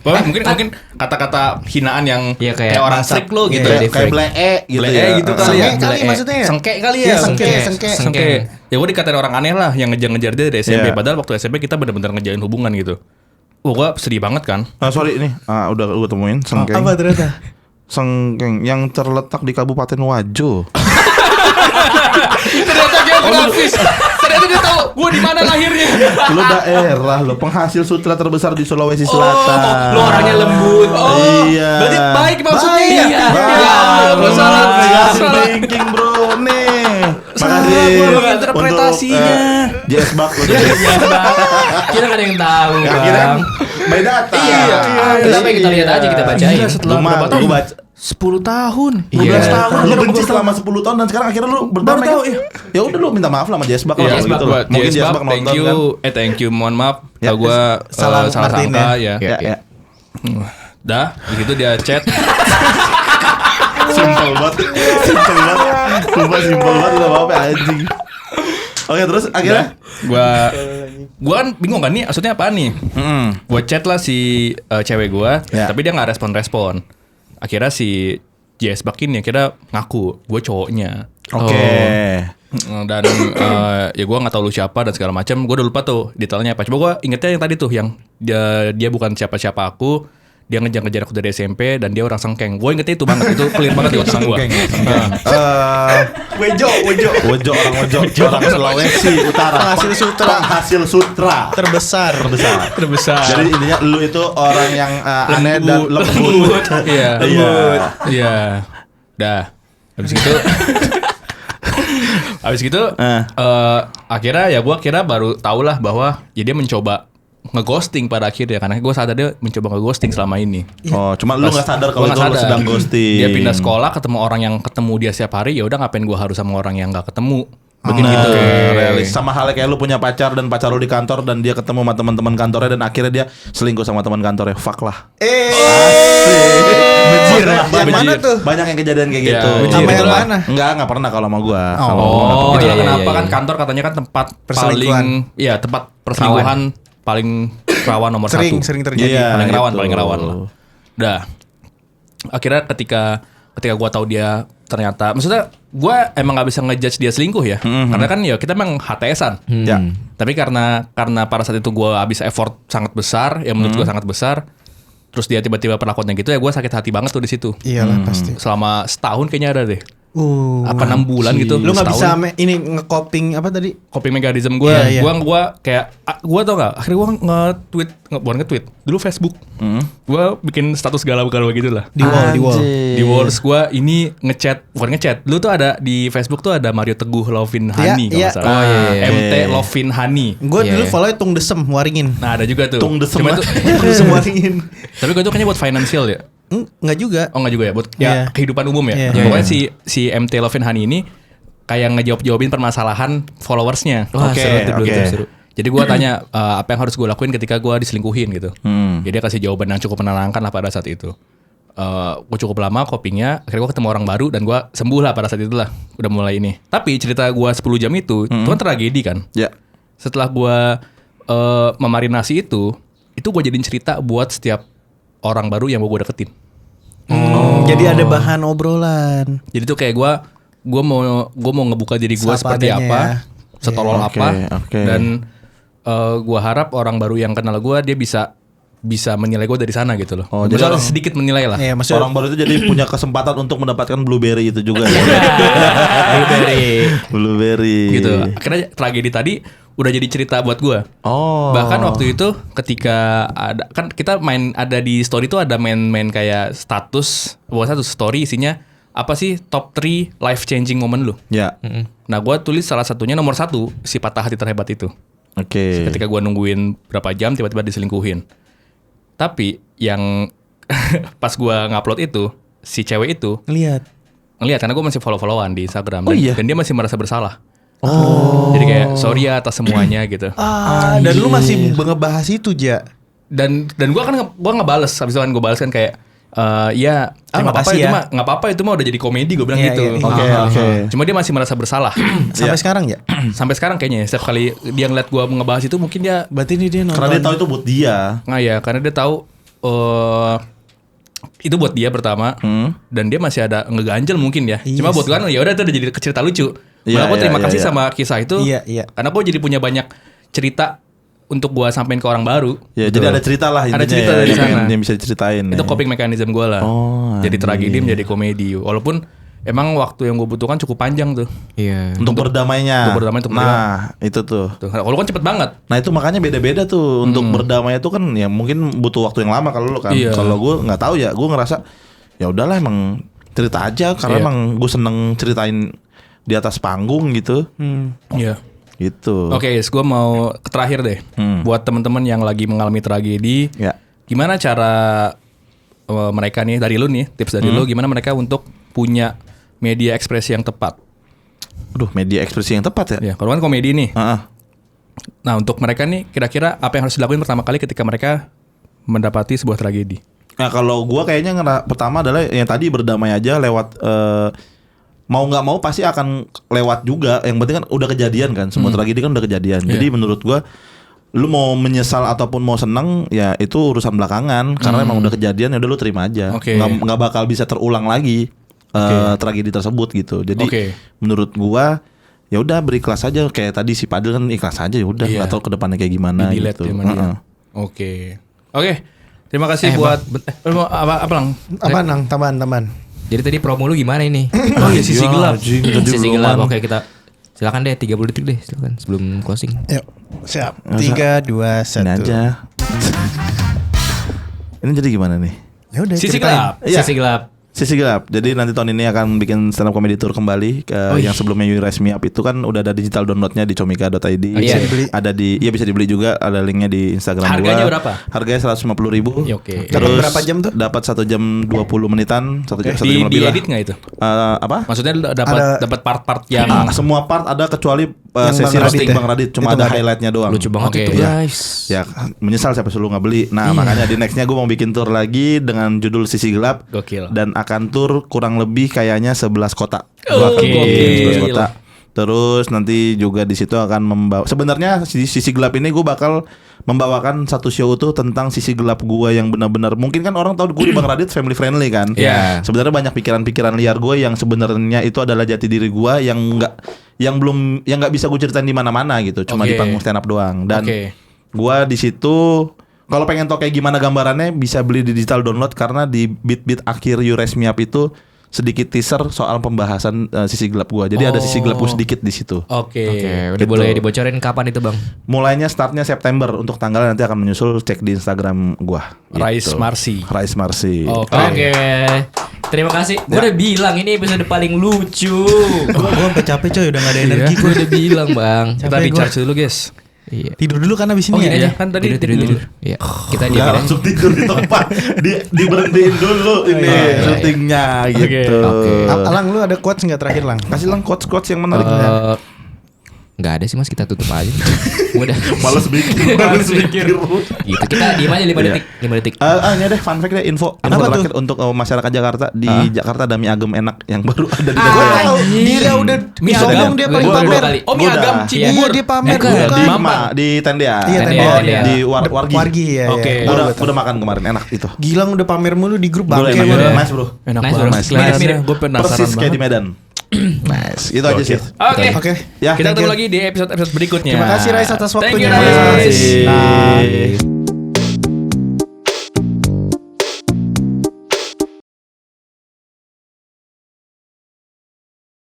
Pokoknya mungkin kata-kata hinaan yang
Iya, kayak
orang
bangsat.
trik lo gitu.
Iya,
Kayak blee gitu
Blee
ya.
gitu kali
Sengke
ya.
kali
Blee.
maksudnya ya?
Sengke kali
Iya,
ya.
sengke.
Sengke. Ya gue dikatain orang aneh lah yang ngejar-ngejar dia dari SMP.
Iya.
Padahal waktu SMP kita benar-benar ngejalin hubungan gitu. Wah gue sedih banget kan.
Sorry ini. Udah gue temuin Sengkeng.
Apa ternyata?
Sengkeng yang terletak di Kabupaten Wajo.
Ternyata geografis. Ternyata dia tahu gue di mana lahirnya.
Lu daerah lu penghasil sutra terbesar di Sulawesi Selatan.
Lu orangnya lembut.
Iya.
Berarti baik maksudnya.
Baik.
Iya.
Baik.
Gue salah.
Negative thinking bro nih. Makasih
Gua interpretasinya.
untuk JS Buck lu.
Kita nggak ada yang tahu,
Ya, kira
Bang.
by data.
Iya. Kenapa kita lihat aja kita bacain.
Gila, setelah
Lu mah
berapa tahun?
gua baca
10 tahun.
12
Iya.
tahun lu benci selama 10 tahun dan sekarang akhirnya lu berdamai
tahu,
kan?
iya.
Ya udah lu minta maaf lah sama JS Buck
Iya,
kalau gitu.
buat
Mungkin
JS
JS
Buck,
Buck
thank
nonton
you.
kan.
Thank you, mohon maaf.
Ya,
Kalau gue
salah
salah
ngertiin
sangka
ya.
ya.
Ya.
Dah, begitu dia chat.
Simpel banget. Simpel banget. Sumpah simpel banget enggak apa-apa anjing. Oke, terus akhirnya
Gua kan bingung kan nih, maksudnya apa nih? Gua chat lah si cewek gua,
Ya.
tapi dia nggak respon. Akhirnya si JS Buck ini akhirnya ngaku, gue cowoknya.
Oke.
Dan ya gue nggak tahu lu siapa dan segala macam. Gue udah lupa tuh detailnya apa. Coba gue ingetnya yang tadi tuh yang dia bukan siapa-siapa aku. Dia ngejar-ngejar aku dari SMP dan dia orang sengkeng. Gue ingetnya itu banget, itu clear banget di otak gue.
Wejo.
Wojo orang Wojo, orang Sulawesi Utara. Penghasil sutra
Terbesar.
Terbesar.
Jadi intinya lu itu orang yang aneh dan lembut.
Iya.
Lembut.
Iya. Dah. Habis gitu akhirnya ya gue kira baru tau lah bahwa ya dia mencoba ngeghosting pada akhirnya karena gue sadar dia mencoba ngeghosting selama ini.
Oh, cuma lu nggak sadar kalau
Gua
itu
nggak
lu
sadar.
sedang ghosting.
Dia pindah sekolah ketemu orang yang ketemu dia setiap hari, ya udah ngapain gue harus sama orang yang nggak ketemu. Begini gitu.
Realis. Sama halnya kayak lu punya pacar dan pacar lu di kantor dan dia ketemu sama teman-teman kantornya dan akhirnya dia selingkuh sama teman kantornya. Fuck lah.
Bejir lah. Yang
Bejir.
mana tuh?
Banyak yang kejadian kayak
Ya,
gitu.
bejir.
Sama yang
Itulah.
mana?
Enggak pernah kalau sama gua.
Oh.
Sama gua nggak pernah.
Itulah
iya,
kenapa
iya,
kan
iya.
kantor katanya kan tempat
Perselingkuhan.
tempat perselingkuhan paling rawan nomor
Sering
satu.
terjadi.
Iya,
paling
itu.
rawan lah. Dah. Akhirnya ketika gua tahu dia ternyata, maksudnya gua emang nggak bisa ngejudge dia selingkuh ya, karena kan ya kita emang HTS-an.
Ya.
Tapi karena pada saat itu gua habis effort sangat besar, ya menurut gua sangat besar. Terus dia tiba-tiba perlakuannya gitu ya, gua sakit hati banget tuh di situ.
Iyalah pasti.
Selama setahun kayaknya ada deh. Apa 6 bulan
anjing.
gitu.
Lu nggak bisa
setahun.
ini ngecoping apa tadi?
Coping mechanism gue,
Iya, iya.
gue kayak, gue tau gak, akhirnya gue bukan nge-tweet, dulu Facebook, gue bikin status galau-galau gitu lah.
Di wall.
Di walls gue ini bukan ngechat, dulu tuh ada di Facebook tuh ada Mario Teguh Lovin Hani
Iya,
kalau nggak
iya.
salah.
Oh, iya, iya.
MT Lovin Hani.
Gue
Iya,
dulu
iya.
follow Tung Desem Waringin.
Nah ada juga tuh.
Tung Desem
Cuma
lah.
itu,
Desem Waringin.
tapi gue tuh kayaknya buat financial ya.
Enggak juga.
Oh enggak juga ya, buat
Iya.
ya kehidupan umum ya.
Iya.
Pokoknya si MT Lovin Hani ini kayak ngejawabin permasalahan followersnya.
Wah,
Oke,
seru tuh dulu
oke.
tuh, seru.
Jadi gue tanya apa yang harus gue lakuin ketika gue diselingkuhin gitu. Jadi dia kasih jawaban yang cukup menenangkan lah pada saat itu. Gue cukup lama copingnya, akhirnya gue ketemu orang baru dan gue sembuh lah pada saat itu lah. Udah mulai ini. Tapi cerita gue 10 jam itu kan tragedi kan.
Ya.
Setelah gue memarinasi itu gue jadiin cerita buat setiap orang baru yang mau gue deketin.
Jadi ada bahan obrolan.
Jadi tuh kayak gue mau ngebuka diri gue
Seapa
seperti
adanya
apa,
ya.
setolol
Oke,
apa,
oke.
dan gue harap orang baru yang kenal gue dia bisa menilai gue dari sana gitu loh.
Oh, jadi
Maksudnya
orang-
sedikit menilai lah.
Iya, maksudnya
Orang baru itu jadi punya kesempatan untuk mendapatkan blueberry itu juga. ya. Blueberry.
Gitu. Akhirnya tragedi tadi udah jadi cerita buat gue.
Oh.
Bahkan waktu itu ketika ada kan kita ada di story itu ada main kayak status, bukan satu story isinya apa sih top 3 life changing moment lu.
Ya.
Nah gue tulis salah satunya nomor 1 si patah hati terhebat itu.
Oke.
Ketika gue nungguin berapa jam tiba-tiba diselingkuhin. Tapi yang pas gue ngupload itu si cewek itu
ngelihat.
ngeliat karena gue masih follow-followan di Instagram
Oh, iya?
dan dia masih merasa bersalah. Jadi kayak sorry ya atas semuanya gitu.
Dan lu masih ngebahas itu, Ja.
Dan gue kan gue ngebales habis itu kan gue bales kan kayak ya nggak apa-apa
makasih
itu
ya.
mah nggak apa-apa itu mah udah jadi komedi gue bilang
Iya,
gitu.
iya, iya.
Oke, oke.
Cuma dia masih merasa bersalah
Sampai sekarang ya?
sampai sekarang kayaknya. Setiap kali dia ngeliat gue ngebahas itu mungkin dia
Berarti ini dia nonton.
Karena dia tahu itu buat dia.
nggak ya karena dia tahu itu buat dia pertama dan dia masih ada ngeganjel mungkin ya.
Iya
Cuma buat
sih.
gue kan ya udah itu udah jadi cerita lucu.
Iya,
Malah gue
iya,
terima
iya,
kasih
iya.
sama kisah itu.
Iya, iya.
Karena gue jadi punya banyak cerita untuk gue sampein ke orang baru.
Ya,
Gitu.
jadi ada cerita lah intinya.
Ada cerita
ya,
dari
yang
sana.
pengen- yang bisa diceritain.
Itu
ya.
coping mechanism gue lah.
Oh,
Jadi
anjing.
tragedi menjadi komedi. Walaupun emang waktu yang gue butuhkan cukup panjang tuh.
Iya.
Untuk berdamainya.
Untuk berdamai, untuk
Nah, itu tuh.
Tuh, kalau kan cepet banget.
Nah itu makanya beda-beda tuh untuk berdamai itu kan ya mungkin butuh waktu yang lama kalau lu kan.
Iya.
Kalau gue nggak tahu ya, gue ngerasa ya udahlah emang cerita aja karena
Iya.
emang gue seneng ceritain di atas panggung gitu.
Iya.
Gitu.
Oke, gue mau ke terakhir deh. Buat teman-teman yang lagi mengalami tragedi,
Ya.
gimana cara mereka nih dari lu nih, tips dari lu gimana mereka untuk punya media ekspresi yang tepat?
Aduh, media ekspresi yang tepat ya.
Ya, kalau kan komedi nih.
Heeh.
Nah, untuk mereka nih kira-kira apa yang harus dilakuin pertama kali ketika mereka mendapati sebuah tragedi?
Nah kalau gue kayaknya pertama adalah yang tadi berdamai aja lewat mau nggak mau pasti akan lewat juga. Yang penting kan udah kejadian kan, semua tragedi kan udah kejadian. Jadi menurut gue, lu mau menyesal ataupun mau seneng ya itu urusan belakangan. Karena emang udah kejadian ya udah lu terima aja.
Oke.
Nggak bakal bisa terulang lagi tragedi tersebut gitu. Jadi
Oke.
menurut gue ya udah berikhlas aja. Kayak tadi si Padil kan ikhlas aja ya udah.
Iya.
Nggak tahu kedepannya kayak gimana
Di-delete
gitu.
sama dia.
Heeh.
Oke. Terima kasih buat apa lang?
Apa nang tambahan.
Jadi tadi promo lu gimana ini?
Oh ya sisi
Ya,
gelap.
anjing, tadi
Sisi
belum,
gelap.
Man.
Oke, kita silakan deh 30 detik deh, silakan sebelum closing.
Yuk, siap. 3 2
Ini
1.
aja. Ini jadi gimana nih?
Ya udah
Sisi
ceritain.
gelap.
Iya.
Sisi gelap.
Sisi Gelap. Jadi nanti tahun ini akan bikin stand up comedy tour kembali yang sebelumnya You Raise Me Up itu kan udah ada digital downloadnya di comika.id.
Bisa
dibeli.
Ada bisa dibeli juga, ada linknya di Instagram
Harganya
gua.
berapa?
Harganya 150.000.
Ya, oke.
Terus
Dapat berapa jam tuh?
Dapat 1 jam 20 menitan, 1 jam
Di
lebih lah.
edit nggak itu?
Apa?
Maksudnya
Ada-
dapat part-part yang
Semua part ada kecuali
Yang
sesi
Bang
roasting
Radit ya?
Bang Radit, cuma
Itu
ada
nggak ada.
highlightnya doang.
Lucu banget
Oke.
itu
Iya.
guys.
Ya menyesal siapa suruh nggak beli. Nah makanya di nextnya gue mau bikin tour lagi dengan judul Sisi Gelap.
Gokil.
Dan akan tour kurang lebih kayaknya 11 kota. Gua akan
Gokil.
bikin 11 kota. Terus nanti juga di situ akan membawa. Sebenarnya Sisi Gelap ini gue bakal membawakan satu show tuh tentang sisi gelap gue yang benar-benar. Mungkin kan orang tahu gue di Bang Radit family friendly kan.
Iya.
Sebenarnya banyak pikiran-pikiran liar gue yang sebenarnya itu adalah jati diri gue yang nggak bisa gue ceritain di mana-mana gitu. Cuma
Oke.
di panggung stand up doang. Dan
Oke.
gua di situ kalau pengen tahu kayak gimana gambarannya bisa beli di digital download karena di bit-bit akhir You Raise Me Up itu sedikit teaser soal pembahasan sisi gelap gua. Jadi ada sisi gelap gua sedikit di situ.
Oke.
Oke, udah
Gitu.
boleh dibocorin kapan itu, Bang?
Mulainya startnya September, untuk tanggalnya nanti akan menyusul, cek di Instagram gua.
Rise Marcy.
Rise Marcy.
Oke.
Oke. Terima kasih. Gue udah bilang ini episode paling lucu.
Gue sampai capek coy, udah gak ada energi
Gue udah bilang, Bang.
Kita
Capek
di
gua.
charge dulu, guys.
Iya.
Tidur dulu kan abis ini
Oh,
ya.
iya. Kan tadi
tidur. Iya. Kita
Nggak
diamin.
langsung tidur di tempat. Diberhentiin dulu ini syutingnya gitu.
Oke.
Alang, lu ada quotes nggak terakhir Lang?
Kasih lang quotes-quotes yang menarik.
Nggak ada sih Mas, kita tutup aja. Udah.
Males mikir.
Gitu. Kita diem aja 5 detik. 5 detik.
Ini deh fun fact deh, info
Apa
terakhir untuk masyarakat Jakarta. Di Jakarta ada mie agem enak yang baru ada di
Gue
Jakarta.
tahu dia udah
Mie
sombong
agam.
dia
Gua
paling
dua
pamer.
kali.
Oh, mie
Gua
agam
udah.
Cibubur.
Iya dia pamer
Bukan.
bukan.
Di di Tendea.
Iya, Tendea.
Tendea.
Di Wargi.
Wargi ya.
Oke.
Ya.
Udah makan kemarin, enak itu.
Gilang udah pamer mulu di grup
Boleh,
bangke
enak,
mana.
nice bro.
Enak
Nice,
banget.
nice.
Kelihatannya gue penasaran
Persis kayak di
banget.
Medan. Nice. Itu aja sih.
Oke.
Oke.
Ya.
Kita
Thank
ketemu
you.
lagi di episode berikutnya.
Terima kasih Rais atas
Thank
waktunya.
you, Rais.
Nah.